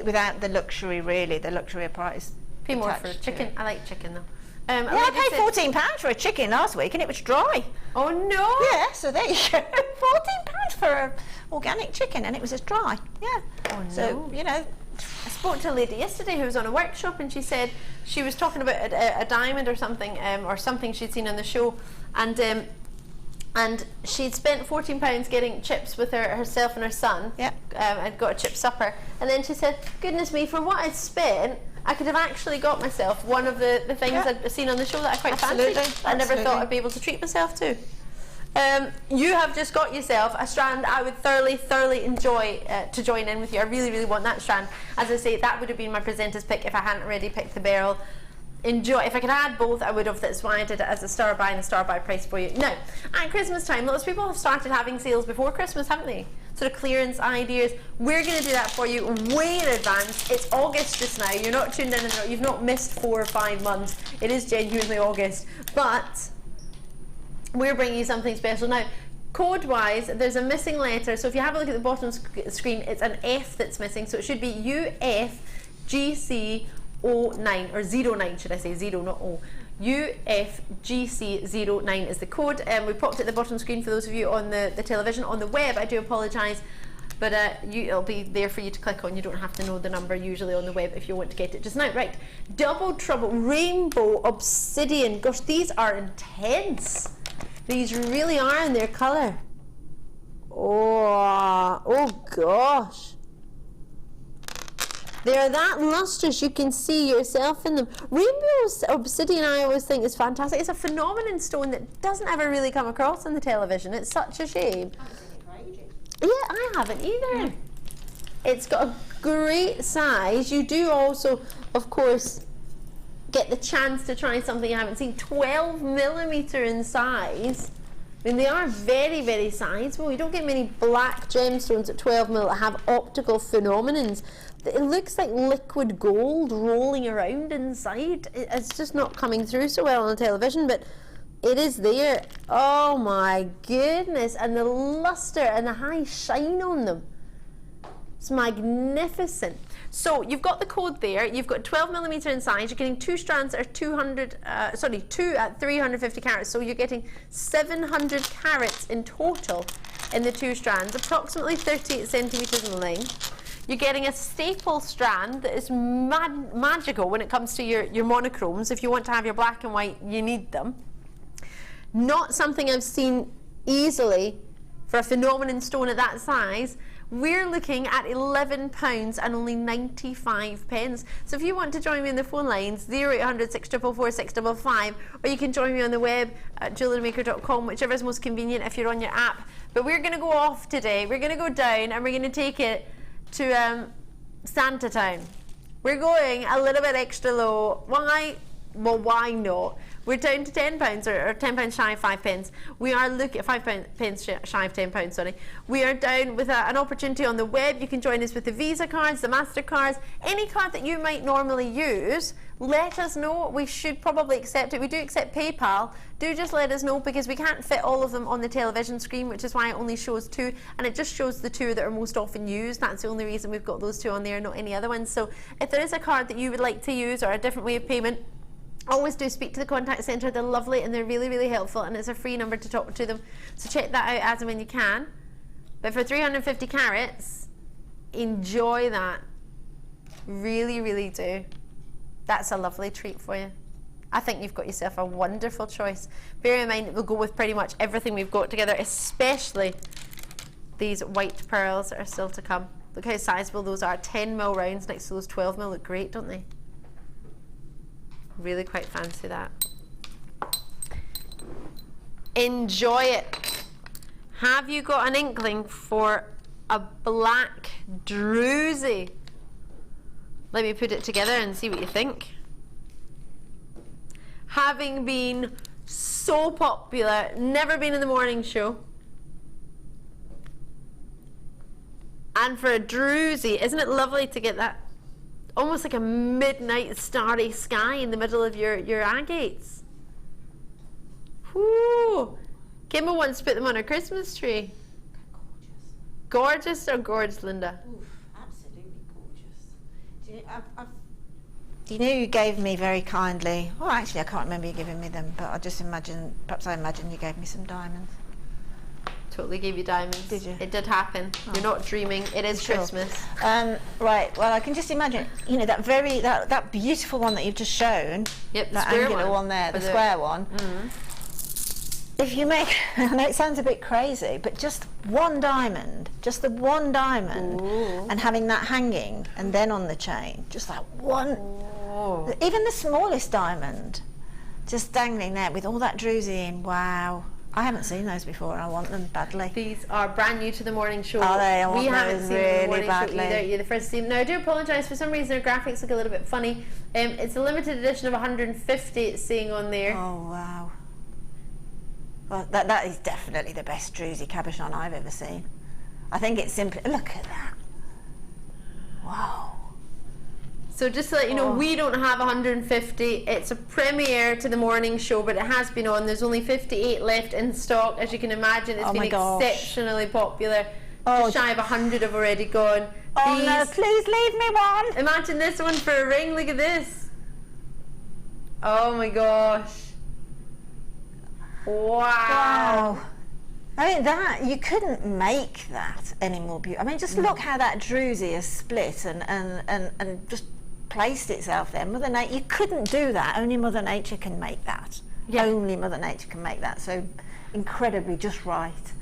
without the luxury, really, the luxury price. Pay more for chicken. I like chicken though. I paid £14 for a chicken last week, and it was dry. Oh no! Yeah, so there you go. £14 for an organic chicken, and it was just dry. Yeah. Oh no! So you know. I spoke to a lady yesterday who was on a workshop, and she said she was talking about a diamond or something she'd seen on the show, and she'd spent £14 getting chips with herself and her son. Yep. I'd got a chip supper, and then she said, "Goodness me, for what I'd spent, I could have actually got myself one of the things I've seen on the show that I quite fancied. I never thought I'd be able to treat myself to. You have just got yourself a strand I would thoroughly enjoy to join in with you. I really want that strand. As I say, that would have been my presenter's pick if I hadn't already picked the beryl. Enjoy. If I could add both, I would have. That's why I did it as a star buy and a star buy price for you. Now, at Christmas time, lots of people have started having sales before Christmas, haven't they? Sort of clearance ideas. We're going to do that for you way in advance. It's August just now. You're not tuned in, and you've not missed 4 or 5 months. It is genuinely August, but we're bringing you something special now. Code-wise, there's a missing letter. So if you have a look at the bottom screen, it's an F that's missing. So it should be UFGC09 or 09, should I say, 0 not O. UFGC09 is the code, and we popped it at the bottom screen for those of you on the television. On the web, I do apologise, but it'll be there for you to click on. You don't have to know the number usually on the web if you want to get it just now. Right, Double Trouble Rainbow Obsidian. Gosh, these are intense. These really are in their colour. Oh gosh. They're that lustrous, you can see yourself in them. Rainbow Obsidian, I always think, is fantastic. It's a phenomenon stone that doesn't ever really come across on the television. It's such a shame. Yeah, I haven't either. It's got a great size. You do also, of course, get the chance to try something you haven't seen. 12mm in size. I mean, they are very sizable. You don't get many black gemstones at 12mm that have optical phenomenons. It looks like liquid gold rolling around inside. It's just not coming through so well on the television, but it is there. Oh my goodness, and the luster and the high shine on them. It's magnificent. So you've got the code there. You've got 12mm in size. You're getting 2 strands that are 2 at 350 carats. So you're getting 700 carats in total in the 2 strands, approximately 38 centimeters in length. You're getting a staple strand that is magical when it comes to your monochromes. If you want to have your black and white, you need them. Not something I've seen easily for a phenomenon stone at that size. We're looking at £11 and only 95 pence. So if you want to join me on the phone lines, 0800 644 655, or you can join me on the web at JewelleryMaker.com, whichever is most convenient if you're on your app. But we're going to go off today. We're going to go down and we're going to take it to Santa Town. We're going a little bit extra low. Why? Well, why not? We're down to £10 or £10 shy of 5 pence. We are looking at 5 pence shy of £10, sorry. We are down with an opportunity on the web. You can join us with the Visa cards, the MasterCards, any card that you might normally use. Let us know. We should probably accept it. We do accept PayPal. Do just let us know, because we can't fit all of them on the television screen, which is why it only shows 2, and it just shows the 2 that are most often used. That's the only reason we've got those 2 on there, not any other ones. So if there is a card that you would like to use or a different way of payment, always do speak to the contact centre. They're lovely and they're really helpful, and it's a free number to talk to them. So check that out as and when you can. But for 350 carats, enjoy that. Really do. That's a lovely treat for you. I think you've got yourself a wonderful choice. Bear in mind, we'll go with pretty much everything we've got together, especially these white pearls that are still to come. Look how sizable those are. 10mm rounds next to those 12mm look great, don't they? Really quite fancy that. Enjoy it. Have you got an inkling for a black druzy? Let me put it together and see what you think. Having been so popular, never been in the morning show, and for a druzy, isn't it lovely to get that almost like a midnight starry sky in the middle of your agates? Whoo! Kimber wants to put them on her Christmas tree. Gorgeous. Gorgeous or gorgeous, Linda? Oof, absolutely gorgeous. Do you know you gave me very kindly, well actually I can't remember you giving me them, but I just imagine, perhaps I imagine you gave me some diamonds. Totally gave you diamonds. Did you? It did happen. Oh. You're not dreaming. It is sure. Christmas. Right. Well, I can just imagine. You know that beautiful one that you've just shown. Yep. That angular one there, the square one. If you make, I know it sounds a bit crazy, but just one diamond, just the one diamond, and having that hanging, and then on the chain, just that one. know. Even the smallest diamond, just dangling there with all that druzy in. Wow. I haven't seen those before, and I want them badly. These are brand new to the morning show. Are they? I want we haven't those seen them in the morning badly. show either. You're the first to see them. Now, I do apologise, for some reason their graphics look a little bit funny. It's a limited edition of 150, it's saying on there. Oh, wow. Well, that is definitely the best druzy cabochon I've ever seen. I think it's simply, look at that. Wow. So just to let you know, we don't have 150. It's a premiere to the morning show, but it has been on. There's only 58 left in stock. As you can imagine, it's been exceptionally popular. Just shy of 100 have already gone. Oh no, please leave me one. Imagine this one for a ring. Look at this. Oh my gosh. Wow. I mean, that, you couldn't make that any more beautiful. I mean, just look how that druzy has split and just placed itself there. Mother Nature, you couldn't do that. Only Mother Nature can make that. Yeah. Only Mother Nature can make that. So incredibly just right.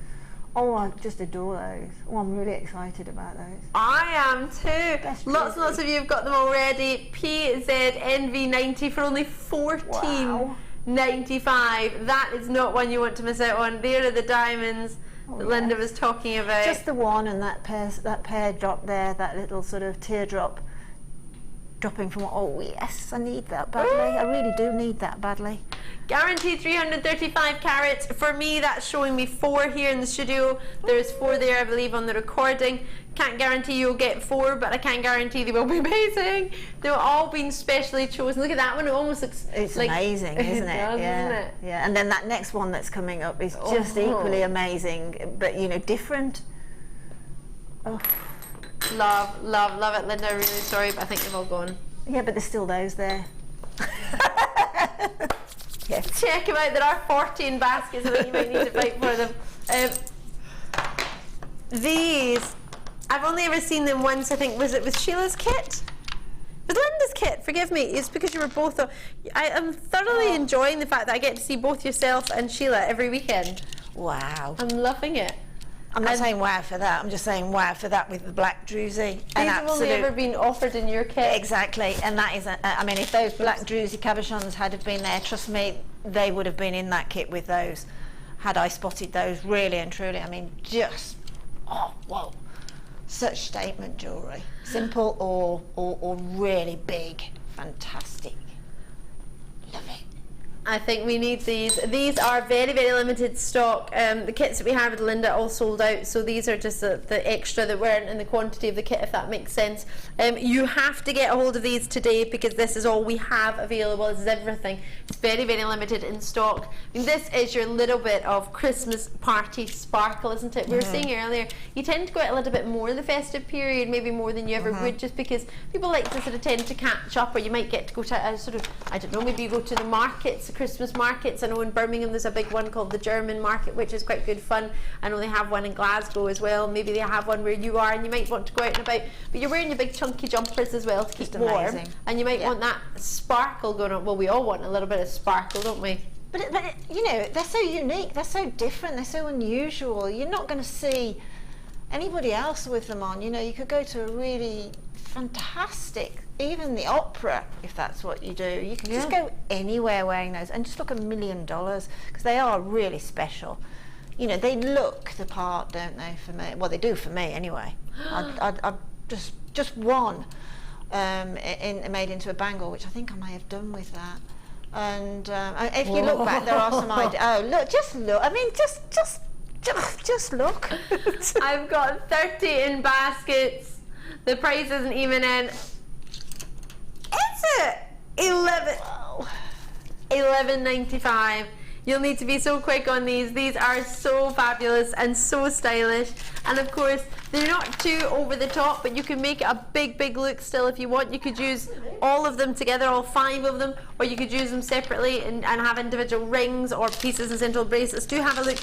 Oh, I just adore those. Oh, I'm really excited about those. I am too. Lots and lots of you have got them already. PZNV90 for only $14.95. That is not one you want to miss out on. There are the diamonds that Linda was talking about. Just the one, and that pair drop there, that little sort of teardrop dropping from. Oh yes, I need that badly. I really do need that badly. Guaranteed 335 carats. For me, that's showing me 4 here in the studio. There's 4 there, I believe, on the recording. Can't guarantee you'll get 4, but I can guarantee they will be amazing. They've all been specially chosen. Look at that one. It almost looks like amazing, isn't it? Does, yeah, isn't it? Yeah. And then that next one that's coming up is just equally amazing, but you know, different. Oh. Love it, Linda. Really sorry, but I think they've all gone. Yeah, but there's still those there. Yes. Check them out. There are 14 baskets. I think you might need to fight for them. These, I've only ever seen them once. I think was it with Sheila's kit? With Linda's kit. Forgive me. It's because you were both. I am thoroughly enjoying the fact that I get to see both yourself and Sheila every weekend. Wow. I'm loving it. I'm not saying wow for that, I'm just saying wow for that with the black druzy. These have only ever been offered in your kit. Exactly, and that is, I mean, if those black druzy cabochons had have been there, trust me, they would have been in that kit with those, had I spotted those, really and truly. I mean, just, oh, whoa, such statement jewellery. Simple or really big, fantastic. Love it. I think we need these. These are very, very limited stock. The kits that we have with Linda all sold out, so these are just the extra that weren't in the quantity of the kit, if that makes sense. You have to get a hold of these today because this is all we have available. This is everything. It's very, very limited in stock. I mean, this is your little bit of Christmas party sparkle, isn't it? We were saying earlier, you tend to go out a little bit more in the festive period, maybe more than you ever would, just because people like to sort of tend to catch up, or you might get to go to a sort of, I don't know, maybe you go to the markets, the Christmas markets. I know in Birmingham there's a big one called the German market, which is quite good fun. I know they have one in Glasgow as well. Maybe they have one where you are, and you might want to go out and about, but you're wearing your big chunky jumpers as well to keep warm, and you might want that sparkle going on. Well, we all want a little bit of sparkle, don't we? But you know, they're so unique, they're so different, they're so unusual. You're not going to see anybody else with them on. You know, you could go to a really fantastic, even the opera, if that's what you do. You can just go anywhere wearing those and just look $1 million, because they are really special. You know, they look the part, don't they, for me? Well, they do for me anyway. I just one made into a bangle, which I think I may have done with that. And if you look back, there are some ideas. Oh, look, just look. I mean, just look. I've got 30 in baskets. The price isn't even in. Is it? $11.95. You'll need to be so quick on these. These are so fabulous and so stylish. And of course, they're not too over the top, but you can make it a big, big look still if you want. You could use all of them together, all 5 of them, or you could use them separately and have individual rings or pieces and central bracelets. Do have a look.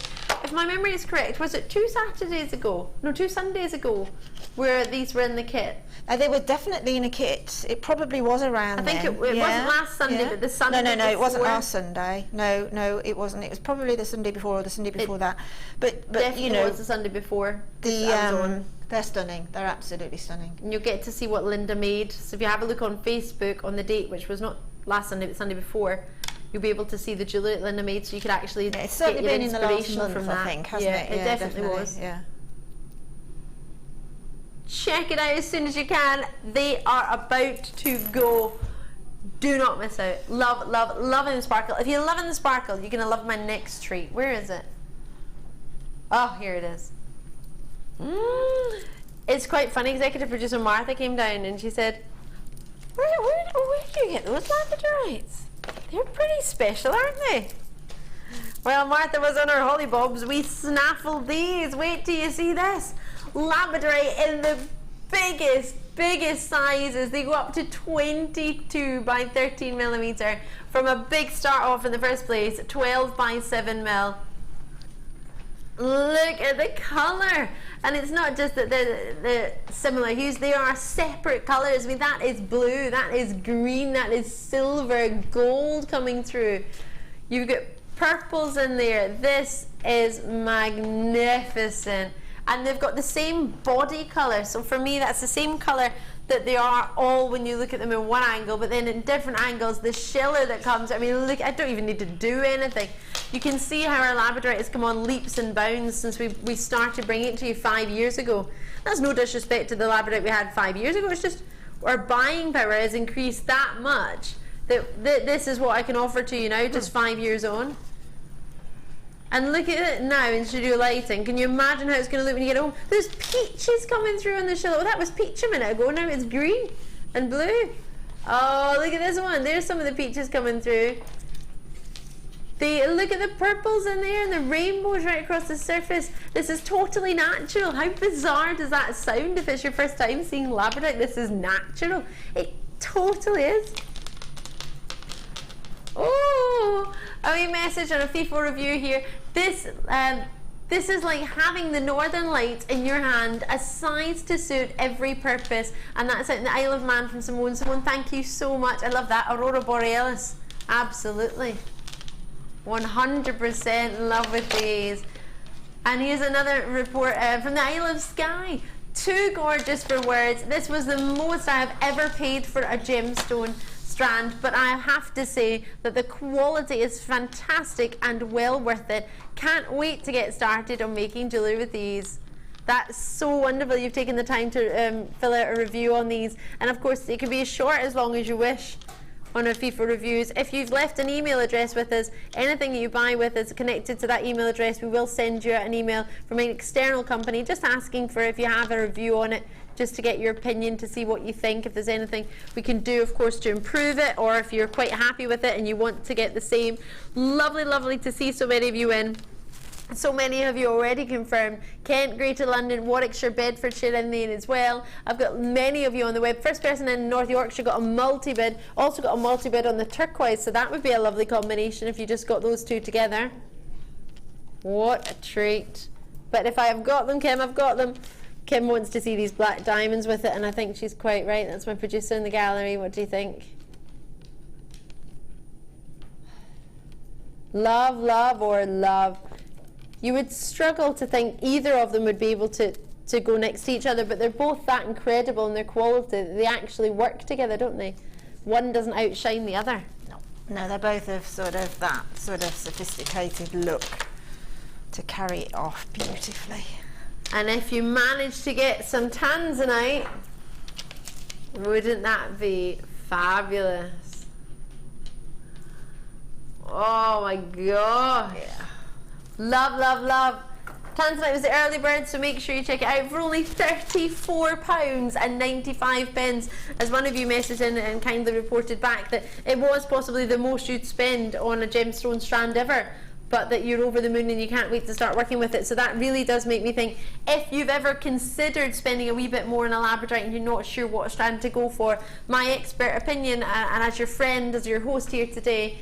if my memory is correct, was it 2 Saturdays ago? No, 2 Sundays ago, where these were in the kit? They were definitely in a kit. It probably was around I think then. it wasn't last Sunday, but the Sunday No, before. it wasn't last Sunday. No, it wasn't. It was probably the Sunday before or the Sunday before that. But Definitely you know, was the Sunday before. they're stunning. They're absolutely stunning. And you'll get to see what Linda made. So if you have a look on Facebook on the date, which was not last Sunday, but Sunday before, you'll be able to see the jewellery that Linda made, so you could actually it's certainly get your been in the last inspiration month, from that. I think, hasn't it? It definitely was. Yeah. Check it out as soon as you can. They are about to go. Do not miss out. Loving the sparkle. If you're loving the sparkle, you're going to love my next treat. Where is it? Oh, here it is. It's quite funny. Executive producer Martha came down and she said, where do you get those labradorites? They're pretty special, aren't they? Well, Martha was on her hollybobs. We snaffled these. Wait till you see this. Labradorite in the biggest sizes. They go up to 22 by 13 millimeter from a big start off in the first place, 12 by 7 mil. Look at the colour, and it's not just that they're similar hues, they are separate colours. I mean, that is blue, that is green, that is silver, gold coming through. You've got purples in there. This is magnificent. And they've got the same body colour, so for me that's the same colour that they are all when you look at them in one angle, but then in different angles, the shiller that comes, I mean, look, I don't even need to do anything. You can see how our labradorite has come on leaps and bounds since we started bringing it to you 5 years ago. That's no disrespect to the labradorite we had 5 years ago, it's just our buying power has increased that much that this is what I can offer to you now, just 5 years on. And look at it now in studio lighting. Can you imagine how it's going to look when you get home? There's peaches coming through on the shiller. Oh, that was peach a minute ago. Now it's green and blue. Oh, look at this one. There's some of the peaches coming through. Look at the purples in there and the rainbows right across the surface. This is totally natural. How bizarre does that sound if it's your first time seeing labradorite? This is natural. It totally is. Oh, a wee message on a FIFO review here. This is like having the Northern Lights in your hand, a size to suit every purpose, and that's out in the Isle of Man from Simone. Simone, thank you so much. I love that. Aurora Borealis, absolutely, 100% in love with these. And here's another report from the Isle of Skye. Too gorgeous for words. This was the most I have ever paid for a gemstone strand, but I have to say that the quality is fantastic and well worth it. Can't wait to get started on making jewellery with these. That's so wonderful you've taken the time to fill out a review on these, and of course it can be as short as long as you wish on our FIFO reviews. If you've left an email address with us, anything you buy with us connected to that email address, we will send you an email from an external company just asking for if you have a review on it, just to get your opinion, to see what you think, if there's anything we can do, of course, to improve it, or if you're quite happy with it and you want to get the same. Lovely to see so many of you in. So many of you already confirmed. Kent, Greater London, Warwickshire, Bedfordshire in there as well. I've got many of you on the web. First person in North Yorkshire got a multi-bid. Also got a multi-bid on the turquoise, so that would be a lovely combination if you just got those two together. What a treat. But if I have got them, Kim, I've got them. Kim wants to see these black diamonds with it, and I think she's quite right. That's my producer in the gallery. What do you think? Love or love. You would struggle to think either of them would be able to go next to each other, but they're both that incredible in their quality. They actually work together, don't they? One doesn't outshine the other. No, they're both of that sort of sophisticated look to carry it off beautifully. And if you manage to get some tanzanite, wouldn't that be fabulous? Oh my gosh. Yeah. Love. Tanzanite was the early bird, so make sure you check it out for only £34.95. As one of you messaged in and kindly reported back that it was possibly the most you'd spend on a gemstone strand ever, but that you're over the moon and you can't wait to start working with it. So that really does make me think, if you've ever considered spending a wee bit more on a labradorite and you're not sure what strand to go for, my expert opinion, and as your friend, as your host here today,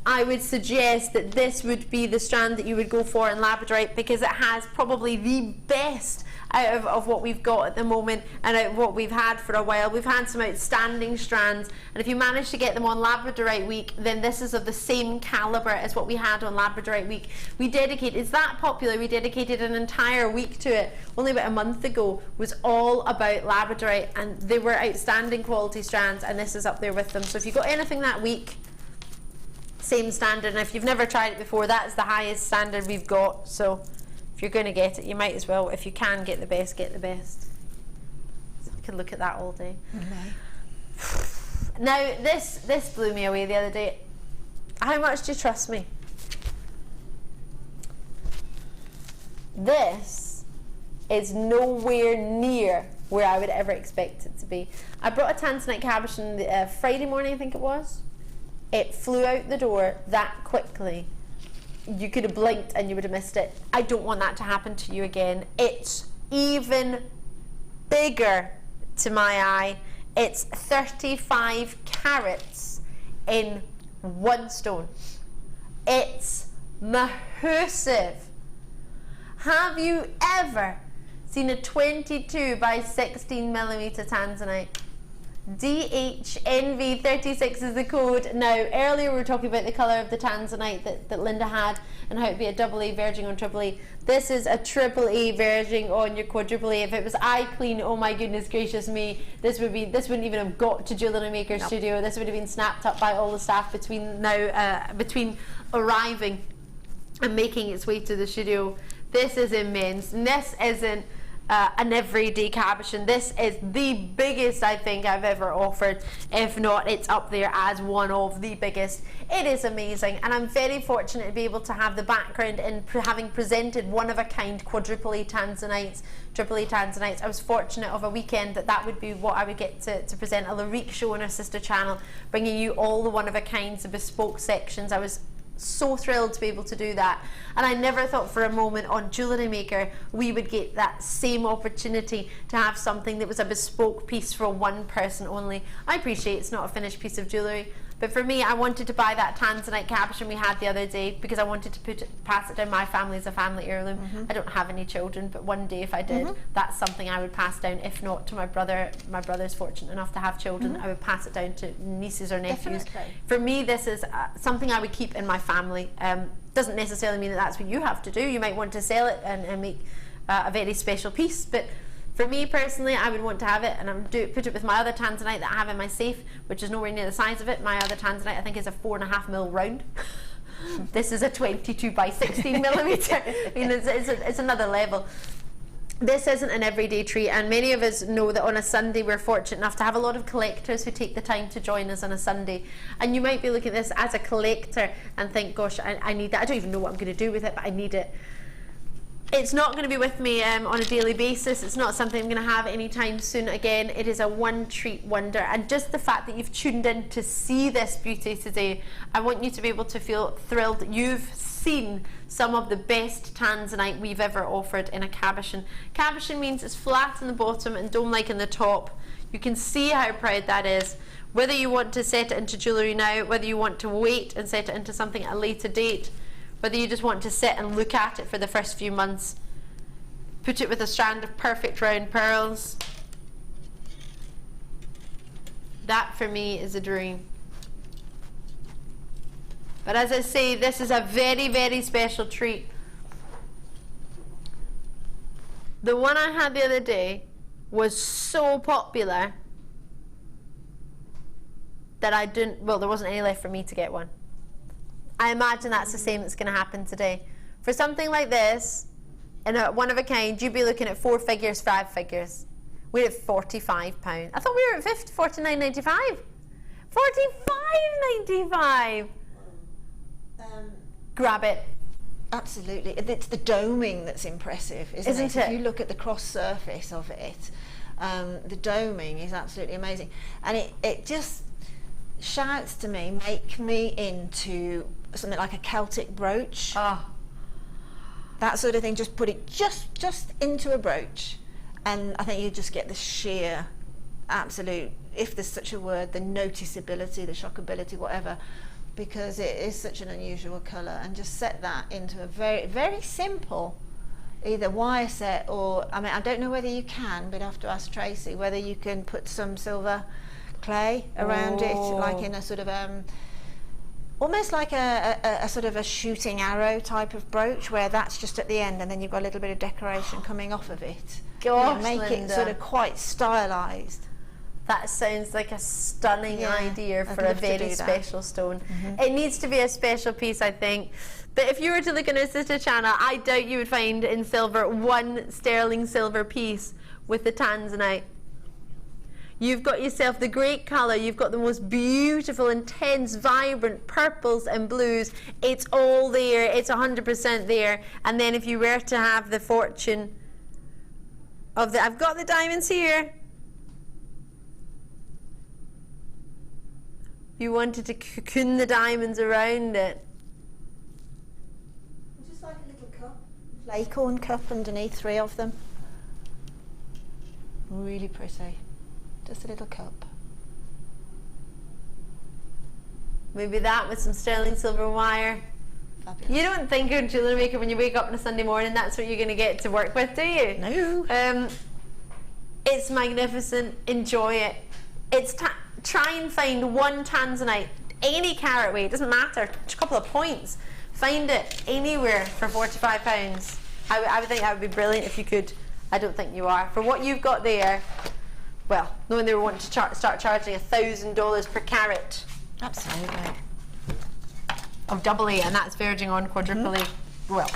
I would suggest that this would be the strand that you would go for in labradorite, because it has probably the best out of what we've got at the moment and out of what we've had for a while. We've had some outstanding strands, and if you manage to get them on labradorite week, then this is of the same caliber as what we had on labradorite week. It's that popular, we dedicated an entire week to it only about a month ago, was all about labradorite, and they were outstanding quality strands, and this is up there with them. So if you've got anything that week, same standard, and if you've never tried it before, that's the highest standard we've got. So if you're going to get it, you might as well, if you can get the best, get the best. So I could look at that all day. Now this blew me away the other day. How much do you trust me? This is nowhere near where I would ever expect it to be. I brought a tanzanite cabochon Friday morning, I think it was. It flew out the door that quickly. You could have blinked and you would have missed it. I don't want that to happen to you again. It's even bigger to my eye. It's 35 carats in one stone. It's massive. Have you ever seen a 22 by 16 millimeter tanzanite? DHNV36 is the code. Now, earlier we were talking about the colour of the tanzanite that Linda had and how it would be a AA verging on AAA. This is a AAA verging on your quadruple A. If it was eye clean, oh my goodness gracious me, this wouldn't even have got to JewelleryMaker studio. This would have been snapped up by all the staff between arriving and making its way to the studio. This is immense. And this isn't an everyday cabochon. This is the biggest I think I've ever offered. If not, it's up there as one of the biggest. It is amazing, and I'm very fortunate to be able to have the background in having presented one-of-a-kind quadruple A tanzanites, triple A tanzanites. I was fortunate of a weekend that would be what I would get to present, a Larique show on our sister channel, bringing you all the one-of-a-kinds, the bespoke sections. I was so thrilled to be able to do that, and I never thought for a moment on JewelleryMaker we would get that same opportunity to have something that was a bespoke piece for one person only. I appreciate it's not a finished piece of jewellery, but for me, I wanted to buy that tanzanite cabochon we had the other day because I wanted to pass it down my family as a family heirloom. I don't have any children, but one day if I did, that's something I would pass down, if not to my brother. My brother's fortunate enough to have children. I would pass it down to nieces or nephews. Definitely. For me, this is something I would keep in my family. Doesn't necessarily mean that that's what you have to do. You might want to sell it and make a very special piece, but for me personally, I would want to have it, and I would put it with my other tanzanite that I have in my safe, which is nowhere near the size of it. My other tanzanite I think is a 4.5mm round. This is a 22 by 16 millimeter. I mean, it's another level. This isn't an everyday treat, and many of us know that on a Sunday we're fortunate enough to have a lot of collectors who take the time to join us on a Sunday. And you might be looking at this as a collector and think, gosh, I need that. I don't even know what I'm going to do with it, but I need it. It's not going to be with me on a daily basis. It's not something I'm going to have anytime soon again. It is a one treat wonder, and just the fact that you've tuned in to see this beauty today, I want you to be able to feel thrilled that you've seen some of the best tanzanite we've ever offered in a cabochon. Cabochon means it's flat in the bottom and dome-like in the top. You can see how proud that is. Whether you want to set it into jewellery now, whether you want to wait and set it into something at a later date, whether you just want to sit and look at it for the first few months, put it with a strand of perfect round pearls. That for me is a dream. But as I say, this is a very, very special treat. The one I had the other day was so popular that there wasn't any left for me to get one. I imagine that's the same that's going to happen today. For something like this, in a one of a kind, you'd be looking at 4 figures, 5 figures. We're at £45. I thought we were at £49.95. £45.95. Grab it. Absolutely. It's the doming that's impressive, isn't it? If you look at the cross surface of it, the doming is absolutely amazing. And it just shouts to me, make me into something like a Celtic brooch. That sort of thing. Just put it just into a brooch, and I think you just get the sheer, absolute, if there's such a word, the noticeability, the shockability, whatever, because it is such an unusual colour, and just set that into a very, very simple either wire set, or I mean, I don't know whether you can, but I have to ask Tracy whether you can put some silver clay around it, like in a sort of almost like a sort of a shooting arrow type of brooch, where that's just at the end and then you've got a little bit of decoration coming off of it. Gosh, make Linda, it sort of quite stylised. that sounds like a stunning idea I'd for a love to very do that. special stone. It needs to be a special piece, I think. But if you were to look on our sister channel, I doubt you would find in silver one sterling silver piece with the tanzanite. You've got yourself the great colour, you've got the most beautiful, intense, vibrant purples and blues. It's all there, it's 100% there. And then if you were to have the fortune of the, I've got the diamonds here. You wanted to cocoon the diamonds around it. Just like a little cup, acorn cup underneath, 3 of them. Really pretty. Just a little cup. Maybe that with some sterling silver wire. Fabulous. You don't think you're a jewellery maker when you wake up on a Sunday morning, that's what you're going to get to work with, do you? No. It's magnificent. Enjoy it. It's try and find one tanzanite, any carat weight, doesn't matter, just a couple of points. Find it anywhere for £45. I would think that would be brilliant if you could. I don't think you are. For what you've got there, well, knowing they were wanting to start charging $1,000 per carat. Absolutely. Of double A, and that's verging on quadruple A. Well,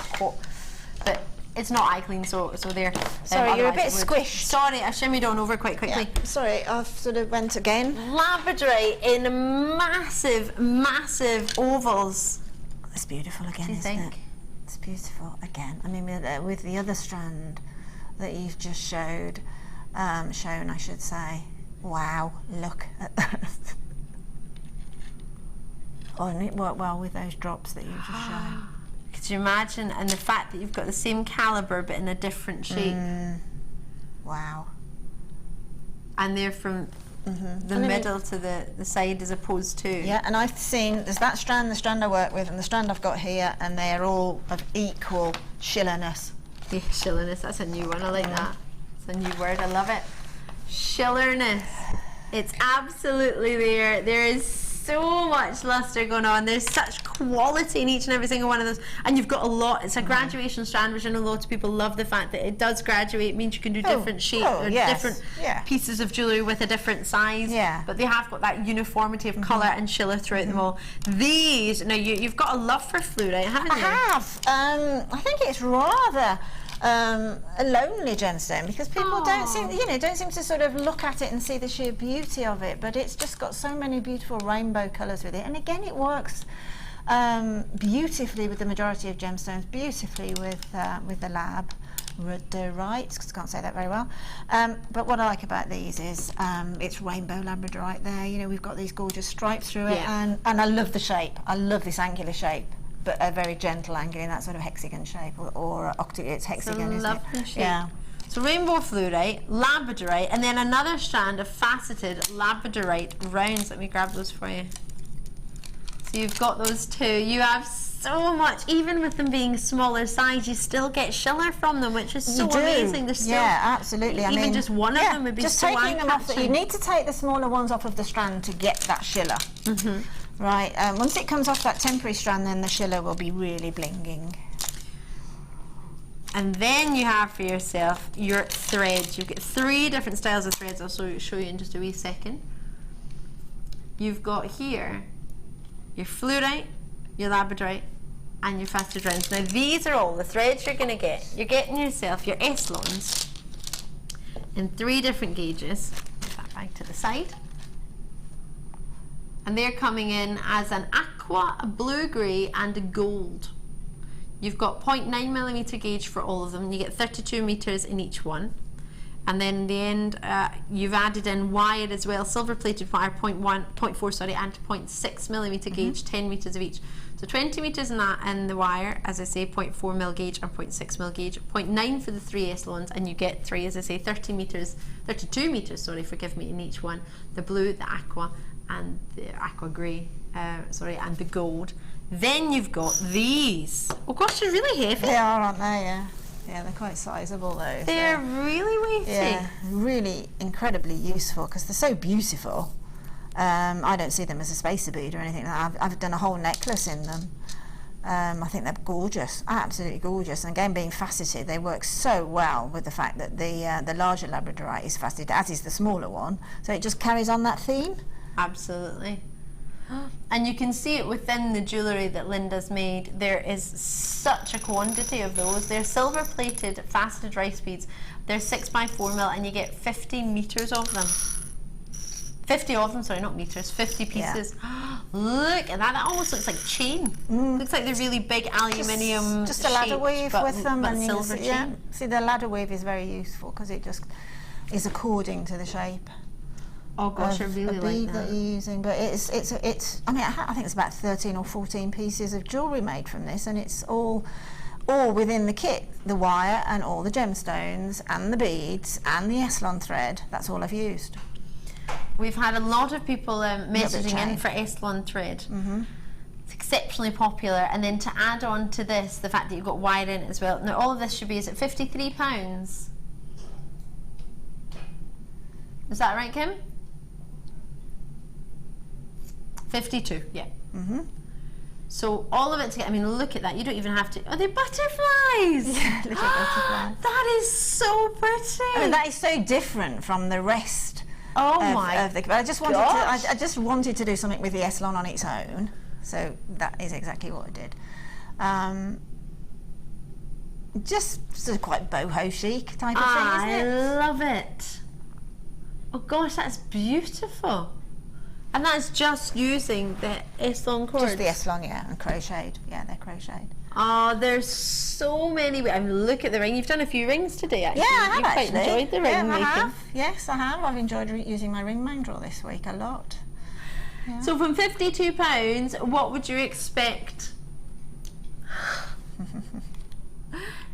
but it's not eye clean, so there. Sorry, you're a bit otherwise it would. squished. Sorry, I shimmied on over quite quickly. Yeah. Sorry, I've sort of went again. Labradorite in massive, massive ovals. It's beautiful again, What do you isn't think? it? It's beautiful again. I mean, with the other strand that you've just shown, I should say. Wow, look at that. Oh, and it worked well with those drops that you've just shown. Could you imagine? And the fact that you've got the same calibre but in a different shape. Wow. And they're from the middle to the side as opposed to... Yeah, and I've seen, there's that strand, the strand I work with, and the strand I've got here, and they're all of equal shillerness. Yeah, shillerness, that's a new one, I like that. It's a new word, I love it. Shillerness. It's absolutely there. There is so much lustre going on. There's such quality in each and every single one of those, and you've got a lot. It's a graduation strand, which I know lots of people love the fact that it does graduate. It means you can do different shapes or different pieces of jewellery with a different size, but they have got that uniformity of colour and shiller throughout them all. These, now you've got a love for fluorite, haven't you? I have. I think it's rather a lonely gemstone, because people don't seem to sort of look at it and see the sheer beauty of it, but it's just got so many beautiful rainbow colours with it, and again it works beautifully with the majority of gemstones, beautifully with the labradorite, because I can't say that very well, but what I like about these is it's rainbow labradorite there. You know, we've got these gorgeous stripes through it, and I love the shape. I love this angular shape, but a very gentle angle in that sort of hexagon shape, or it's hexagon, isn't it? Shape. Yeah. So rainbow fluorite, labradorite, and then another strand of faceted labradorite rounds. Let me grab those for you. So you've got those two. You have so much, even with them being smaller size, you still get shiller from them, which is so amazing. There's still, absolutely. Even I mean, just one of them would be just so taking them off. You eye-catching. need to take the smaller ones off of the strand to get that shiller. Right. Once it comes off that temporary strand, then the shiller will be really blinging. And then you have for yourself your threads. You've got 3 different styles of threads. I'll show you in just a wee second. You've got here your fluorite, your labradorite, and your faceted rounds. Now these are all the threads you're going to get. You're getting yourself your S-lons in 3 different gauges. Put that back to the side. And they're coming in as an aqua, a blue-grey, and a gold. You've got 0.9mm gauge for all of them. You get 32 meters in each one. And then in the end, you've added in wire as well, silver plated wire, 0.4 sorry, and 0.6 millimeter gauge, 10 meters of each. So 20 meters in that, in the wire, as I say, 0.4 mil gauge and 0.6 mil gauge, 0.9 for the 3 S-lons, and you get 3, as I say, 32 meters, sorry, forgive me, in each one. The blue, the aqua, and the aqua grey, sorry, and the gold. Then you've got these. Oh gosh, they're really heavy. They are, aren't they? Yeah. Yeah, they're quite sizable though. They're really weighty. Yeah, really incredibly useful because they're so beautiful. I don't see them as a spacer bead or anything like that. I've done a whole necklace in them. I think they're gorgeous, absolutely gorgeous. And again, being faceted, they work so well with the fact that the larger labradorite is faceted, as is the smaller one. So it just carries on that theme. Absolutely. And you can see it within the jewellery that Linda's made. There is such a quantity of those. They're silver plated faceted rice beads. They're 6x4 mil, and you get 50 meters of them. 50 of them, sorry, not meters, 50 pieces. Yeah. Look at that, that almost looks like chain. Looks like they're really big aluminium just a ladder weave with them, but and silver chain. Yeah. See, the ladder weave is very useful because it just is according to the shape. Oh gosh, I really like that you're using. But it's I mean, I think it's about 13 or 14 pieces of jewellery made from this, and it's all within the kit, the wire and all the gemstones and the beads and the S-lon thread. That's all I've used. We've had a lot of people messaging in for S-lon thread. It's exceptionally popular. And then to add on to this, the fact that you've got wire in it as well. Now all of this should be, is it £53? Is that right, Kim? 52, yeah. So all of it together, I mean, look at that. You don't even have to, oh, they're butterflies! Yeah, little butterflies. That is so pretty! I mean, that is so different from the rest. Oh but I just wanted to. I just wanted to do something with the S-lon on its own, so that is exactly what I did. Just sort of quite boho chic type of thing, isn't it? I love it. Oh gosh, that's beautiful. And that's just using the S-lon cords. Just the S-lon, yeah, and crocheted. Yeah, they're crocheted. Oh, there's so many. I mean, look at the ring. You've done a few rings today, actually. Yeah, I have You've quite enjoyed the ring making. I have. Yes, I have. I've enjoyed using my ring mandrel this week a lot. Yeah. So from £52, what would you expect?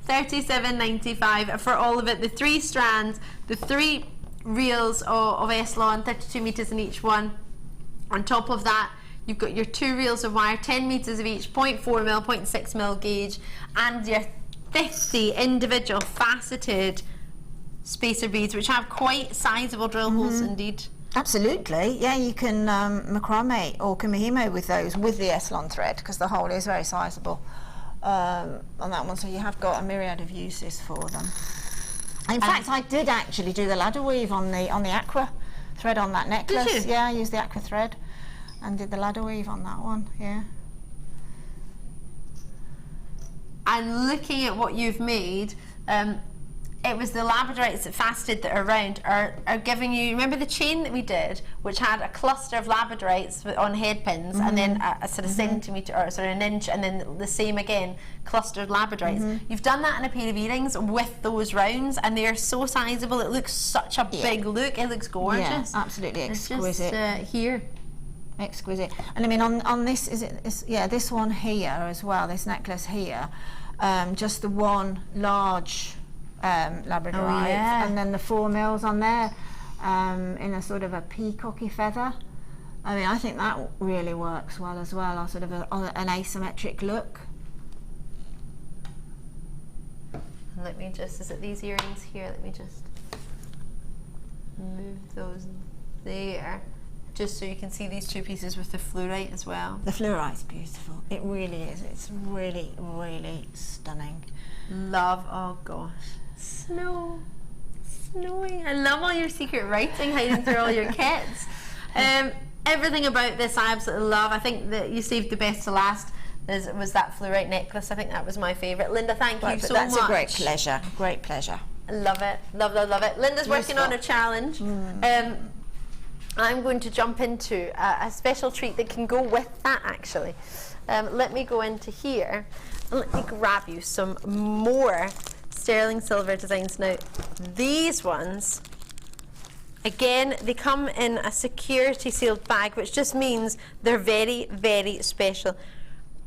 $37.95 for all of it. The 3 strands, the 3 reels of S-lon, 32 meters in each one. On top of that, you've got your 2 reels of wire, 10 meters of each, 0.4 mil, 0.6 mil gauge, and your 50 individual faceted spacer beads, which have quite sizable drill holes indeed. Absolutely, yeah. You can macrame or kumihimo with those with the S-lon thread because the hole is very sizable on that one. So you have got a myriad of uses for them. In fact, I did actually do the ladder weave on the aqua thread on that necklace. Did you? Yeah, I used the aqua thread and did the ladder weave on that one. Yeah. And looking at what you've made, it was the labradorites that faceted that are round are giving you, remember the chain that we did, which had a cluster of labradorites on head pins, and then a sort of centimetre, or sort of an inch, and then the same again, clustered labradorites. You've done that in a pair of earrings with those rounds, and they're so sizable. It looks such a big look. It looks gorgeous. Yeah, absolutely exquisite. It's just here. Exquisite. And I mean, on this, this one here as well, this necklace here, just the one large labradorite, and then the 4 mils on there in a sort of a peacocky feather. I mean, I think that really works well as well, or sort of an asymmetric look. Let me just, is it these earrings here? Let me just move those there, just so you can see these 2 pieces with the fluorite as well. The fluorite's beautiful. It really is. It's really, really stunning. Love, oh gosh. Snow. Snowing. I love all your secret writing hiding through all your kits. Everything about this I absolutely love. I think that you saved the best to last. Was that fluorite necklace. I think that was my favourite. Linda, thank you so much. That's a great pleasure. Great pleasure. Love it. Love, love, love it. Linda's working on a challenge. I'm going to jump into a special treat that can go with that, actually. Let me go into here and let me grab you some more sterling silver designs. Now, these ones, again, they come in a security sealed bag, which just means they're very, very special.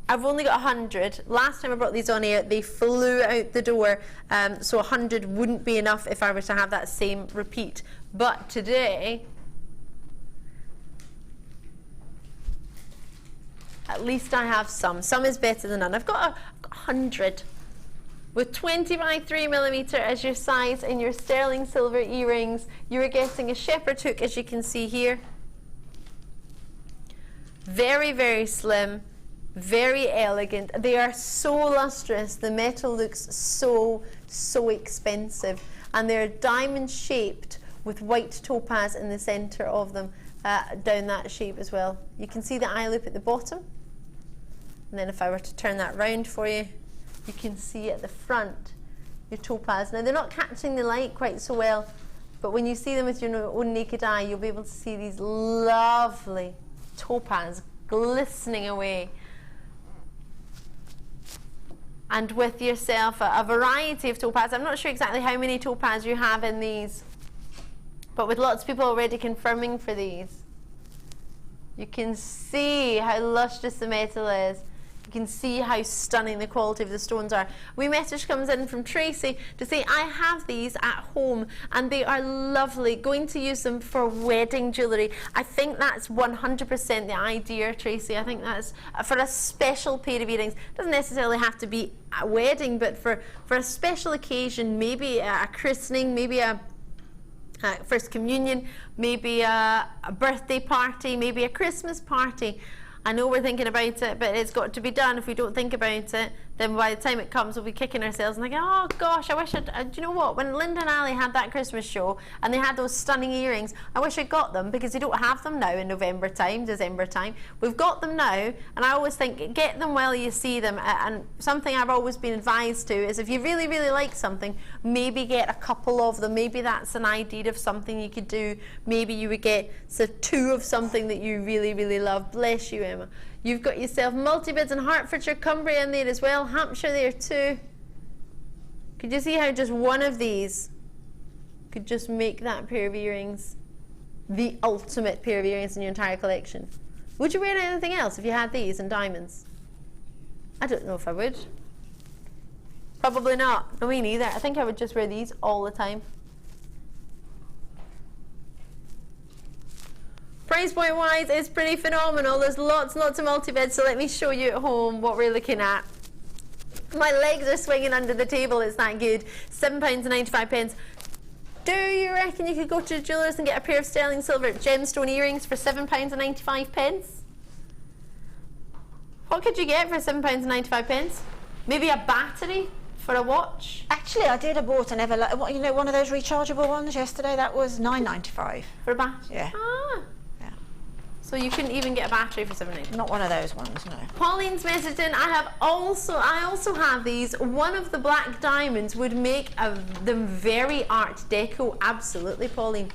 I've only got 100. Last time I brought these on air, they flew out the door, so 100 wouldn't be enough if I were to have that same repeat. But today, at least I have some. Some is better than none. I've got 100 with 20 by 3mm as your size in your sterling silver earrings. You are getting a shepherd hook, as you can see here. Very, very slim, very elegant. They are so lustrous. The metal looks so, so expensive. And they're diamond shaped with white topaz in the center of them, down that shape as well. You can see the eye loop at the bottom. And then if I were to turn that round for you, you can see at the front your topaz. Now they're not catching the light quite so well, but when you see them with your own naked eye, you'll be able to see these lovely topaz glistening away. And with yourself a variety of topaz. I'm not sure exactly how many topaz you have in these, but with lots of people already confirming for these. You can see how lustrous the metal is. You can see how stunning the quality of the stones are. A wee message comes in from Tracy to say, I have these at home and they are lovely. Going to use them for wedding jewellery. I think that's 100% the idea, Tracy. I think that's for a special pair of earrings. It doesn't necessarily have to be a wedding, but for a special occasion, maybe a christening, maybe a first communion, maybe a birthday party, maybe a Christmas party. I know we're thinking about it, but it's got to be done. If we don't think about it, then by the time it comes, we'll be kicking ourselves and like, oh gosh, I wish I'd, do you know what? When Linda and Ali had that Christmas show and they had those stunning earrings, I wish I'd got them, because they don't have them now in November time, December time. We've got them now, and I always think, get them while you see them. And something I've always been advised to is, if you really, really like something, maybe get a couple of them. Maybe that's an idea of something you could do. Maybe you would get two of something that you really, really love. Bless you, Emma. You've got yourself multi-bids in Hertfordshire, Cumbria in there as well, Hampshire there too. Could you see how just one of these could just make that pair of earrings the ultimate pair of earrings in your entire collection? Would you wear anything else if you had these and diamonds? I don't know if I would. Probably not. No, me neither. I think I would just wear these all the time. Price point wise, it's pretty phenomenal. There's lots and lots of multi-bids, so let me show you at home what we're looking at. My legs are swinging under the table, it's that good. £7.95. Do you reckon you could go to the jewellers and get a pair of sterling silver gemstone earrings for £7.95? What could you get for £7.95? Maybe a battery for a watch? Actually, I bought an one of those rechargeable ones yesterday. That was £9.95 for a battery. Yeah. Ah. So you couldn't even get a battery for £7.95? Not one of those ones, no. Pauline's messaged in, I also have these. One of the black diamonds would make them very Art Deco. Absolutely, Pauline.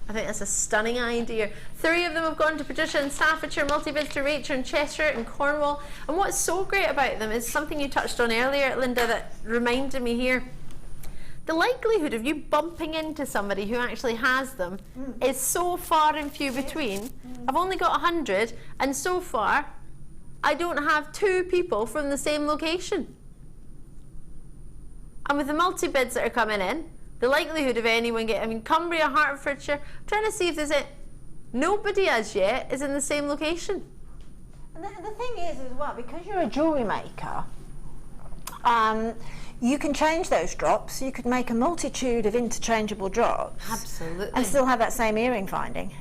I think that's a stunning idea. 3 of them have gone to Patricia in Staffordshire, multi-bids to Rachel in Cheshire and Cornwall. And what's so great about them is something you touched on earlier, Linda, that reminded me here. The likelihood of you bumping into somebody who actually has them is so far and few between. I've only got 100, and so far I don't have 2 people from the same location. And with the multi-bids that are coming in, the likelihood of anyone Cumbria, Hertfordshire, I'm trying to see if there's nobody as yet is in the same location. And the thing is as well, because you're a jewellery maker, you can change those drops. You could make a multitude of interchangeable drops. Absolutely. And still have that same earring finding.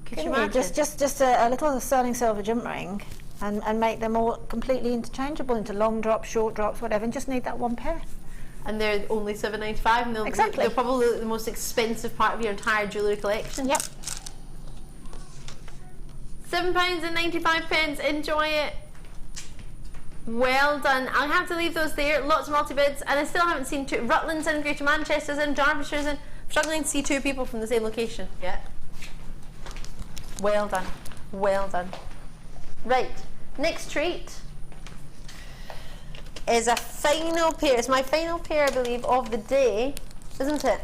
Could you imagine? Just a little sterling silver jump ring and make them all completely interchangeable into long drops, short drops, whatever, and just need that one pair. And they're only £7.95, and exactly. They're probably the most expensive part of your entire jewellery collection. Yep. £7.95. Enjoy it. Well done. I'll have to leave those there. Lots of multi-bids, and I still haven't seen 2. Rutland's in, Greater Manchester's in, Derbyshire's in. I'm struggling to see 2 people from the same location. Yeah. Well done. Well done. Right. Next treat. is a final pair. It's my final pair, I believe, of the day, isn't it?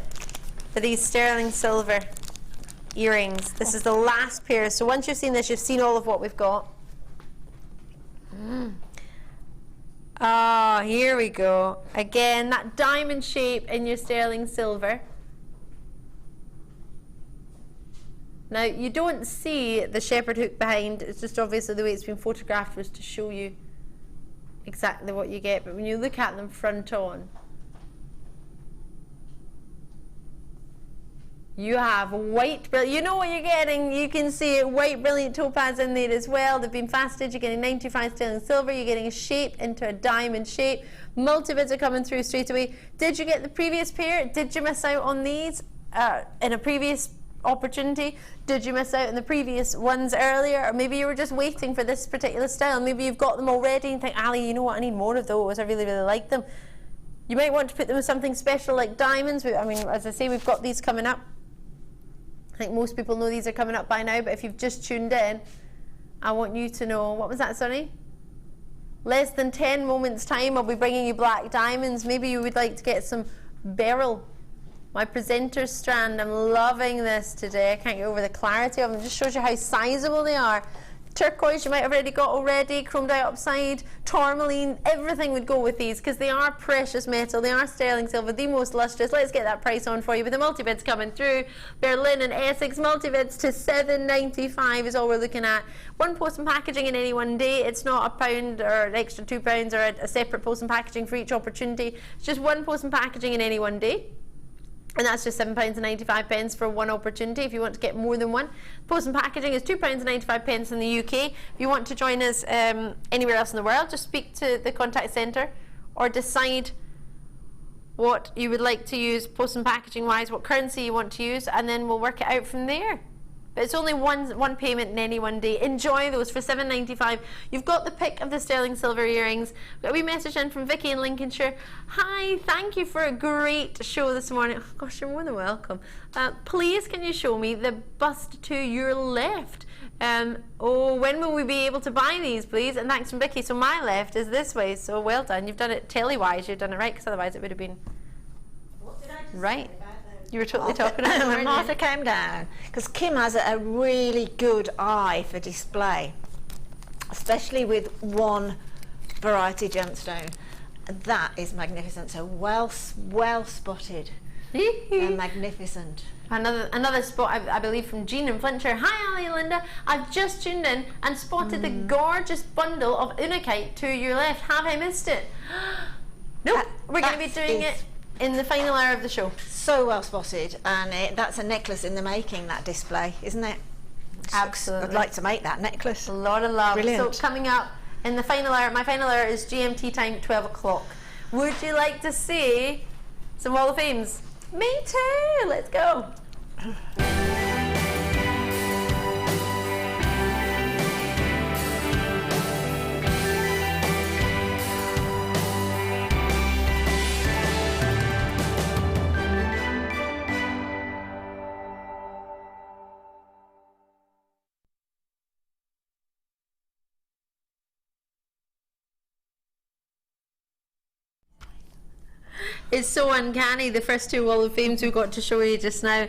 For these sterling silver earrings. This is the last pair. So once you've seen this, you've seen all of what we've got. Ah, here we go. Again, that diamond shape in your sterling silver. Now, you don't see the shepherd hook behind. It's just obviously the way it's been photographed was to show you exactly what you get. But when you look at them front on, you have white, you know what you're getting. You can see it, white brilliant topaz in there as well. They've been faceted. You're getting 95 sterling silver. You're getting a shape into a diamond shape. Multi-bids are coming through straight away. Did you get the previous pair? Did you miss out on these in a previous opportunity? Did you miss out on the previous ones earlier? Or maybe you were just waiting for this particular style. Maybe you've got them already and think, Ali, you know what, I need more of those. I really, really like them. You might want to put them with something special like diamonds. I mean, as I say, we've got these coming up. I think most people know these are coming up by now, but if you've just tuned in, I want you to know, what was that, Sonny? Less than 10 moments time, I'll be bringing you black diamonds. Maybe you would like to get some beryl. My presenter's strand, I'm loving this today. I can't get over the clarity of them. It just shows you how sizable they are. Turquoise you might have already got already, chrome dioxide, tourmaline, everything would go with these because they are precious metal, they are sterling silver, the most lustrous. Let's get that price on for you with the multi-bids coming through. Berlin and Essex multi-bids to £7.95 is all we're looking at. One post and packaging in any one day. It's not £1 or an extra £2 or a separate post and packaging for each opportunity. It's just one post and packaging in any one day. And that's just £7.95 for one opportunity if you want to get more than one. Post and packaging is £2.95 in the UK. If you want to join us anywhere else in the world, just speak to the contact centre or decide what you would like to use post and packaging wise, what currency you want to use, and then we'll work it out from there. But it's only one payment in any one day. Enjoy those for £7.95. You've got the pick of the sterling silver earrings. We've got a wee message in from Vicky in Lincolnshire. Hi, thank you for a great show this morning. Oh, gosh, you're more than welcome. Please, can you show me the bust to your left? When will we be able to buy these, please? And thanks from Vicky. So my left is this way. So well done. You've done it telly-wise. You've done it right, because otherwise it would have been right. You were totally talking about when Martha came down, because Kim has a really good eye for display, especially with one variety gemstone. That is magnificent. So well spotted and magnificent. Another spot, I believe, from Jean in Flintshire. Hi, Ali and Linda. I've just tuned in and spotted the gorgeous bundle of Unakite to your left. Have I missed it? Nope. We're going to be doing it in the final hour of the show. So well spotted, and that's a necklace in the making, that display, isn't it? Absolutely. I'd like to make that necklace. A lot of love. Brilliant. So coming up in the final hour, my final hour is GMT time, 12 o'clock. Would you like to see some Wall of Fames? Me too. Let's go. It's so uncanny, the first two Wall of Fames we got to show you just now.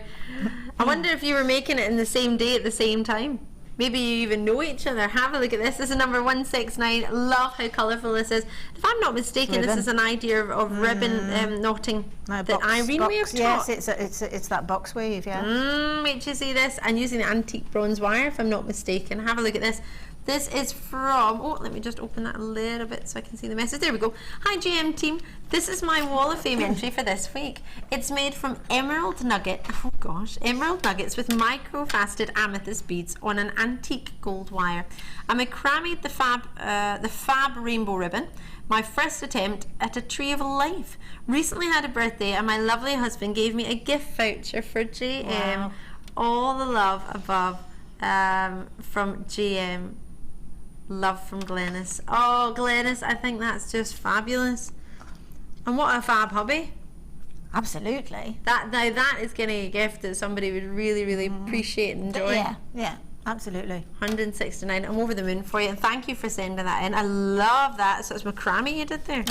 I wonder if you were making it in the same day at the same time. Maybe you even know each other. Have a look at this. This is number 169. Love how colourful this is. If I'm not mistaken, ribbon. This is an idea of ribbon knotting that Irene may have taught. Yes, it's that box weave, yeah. Wait till you see this. And using the antique bronze wire, if I'm not mistaken. Have a look at this. This is from, let me just open that a little bit so I can see the message. There we go. Hi GM team. This is my Wall of Fame entry for this week. It's made from emerald nuggets with micro-faceted amethyst beads on an antique gold wire. I macrameed the fab rainbow ribbon. My first attempt at a tree of life. Recently had a birthday and my lovely husband gave me a gift voucher for GM. Wow. All the love above from GM. Love from Glenys. Oh, Glenys, I think that's just fabulous. And what a fab hobby. Absolutely. That is getting a gift that somebody would really, really appreciate and enjoy. Yeah. Absolutely. 169. I'm over the moon for you, and thank you for sending that in. I love that. So it's macrame you did there.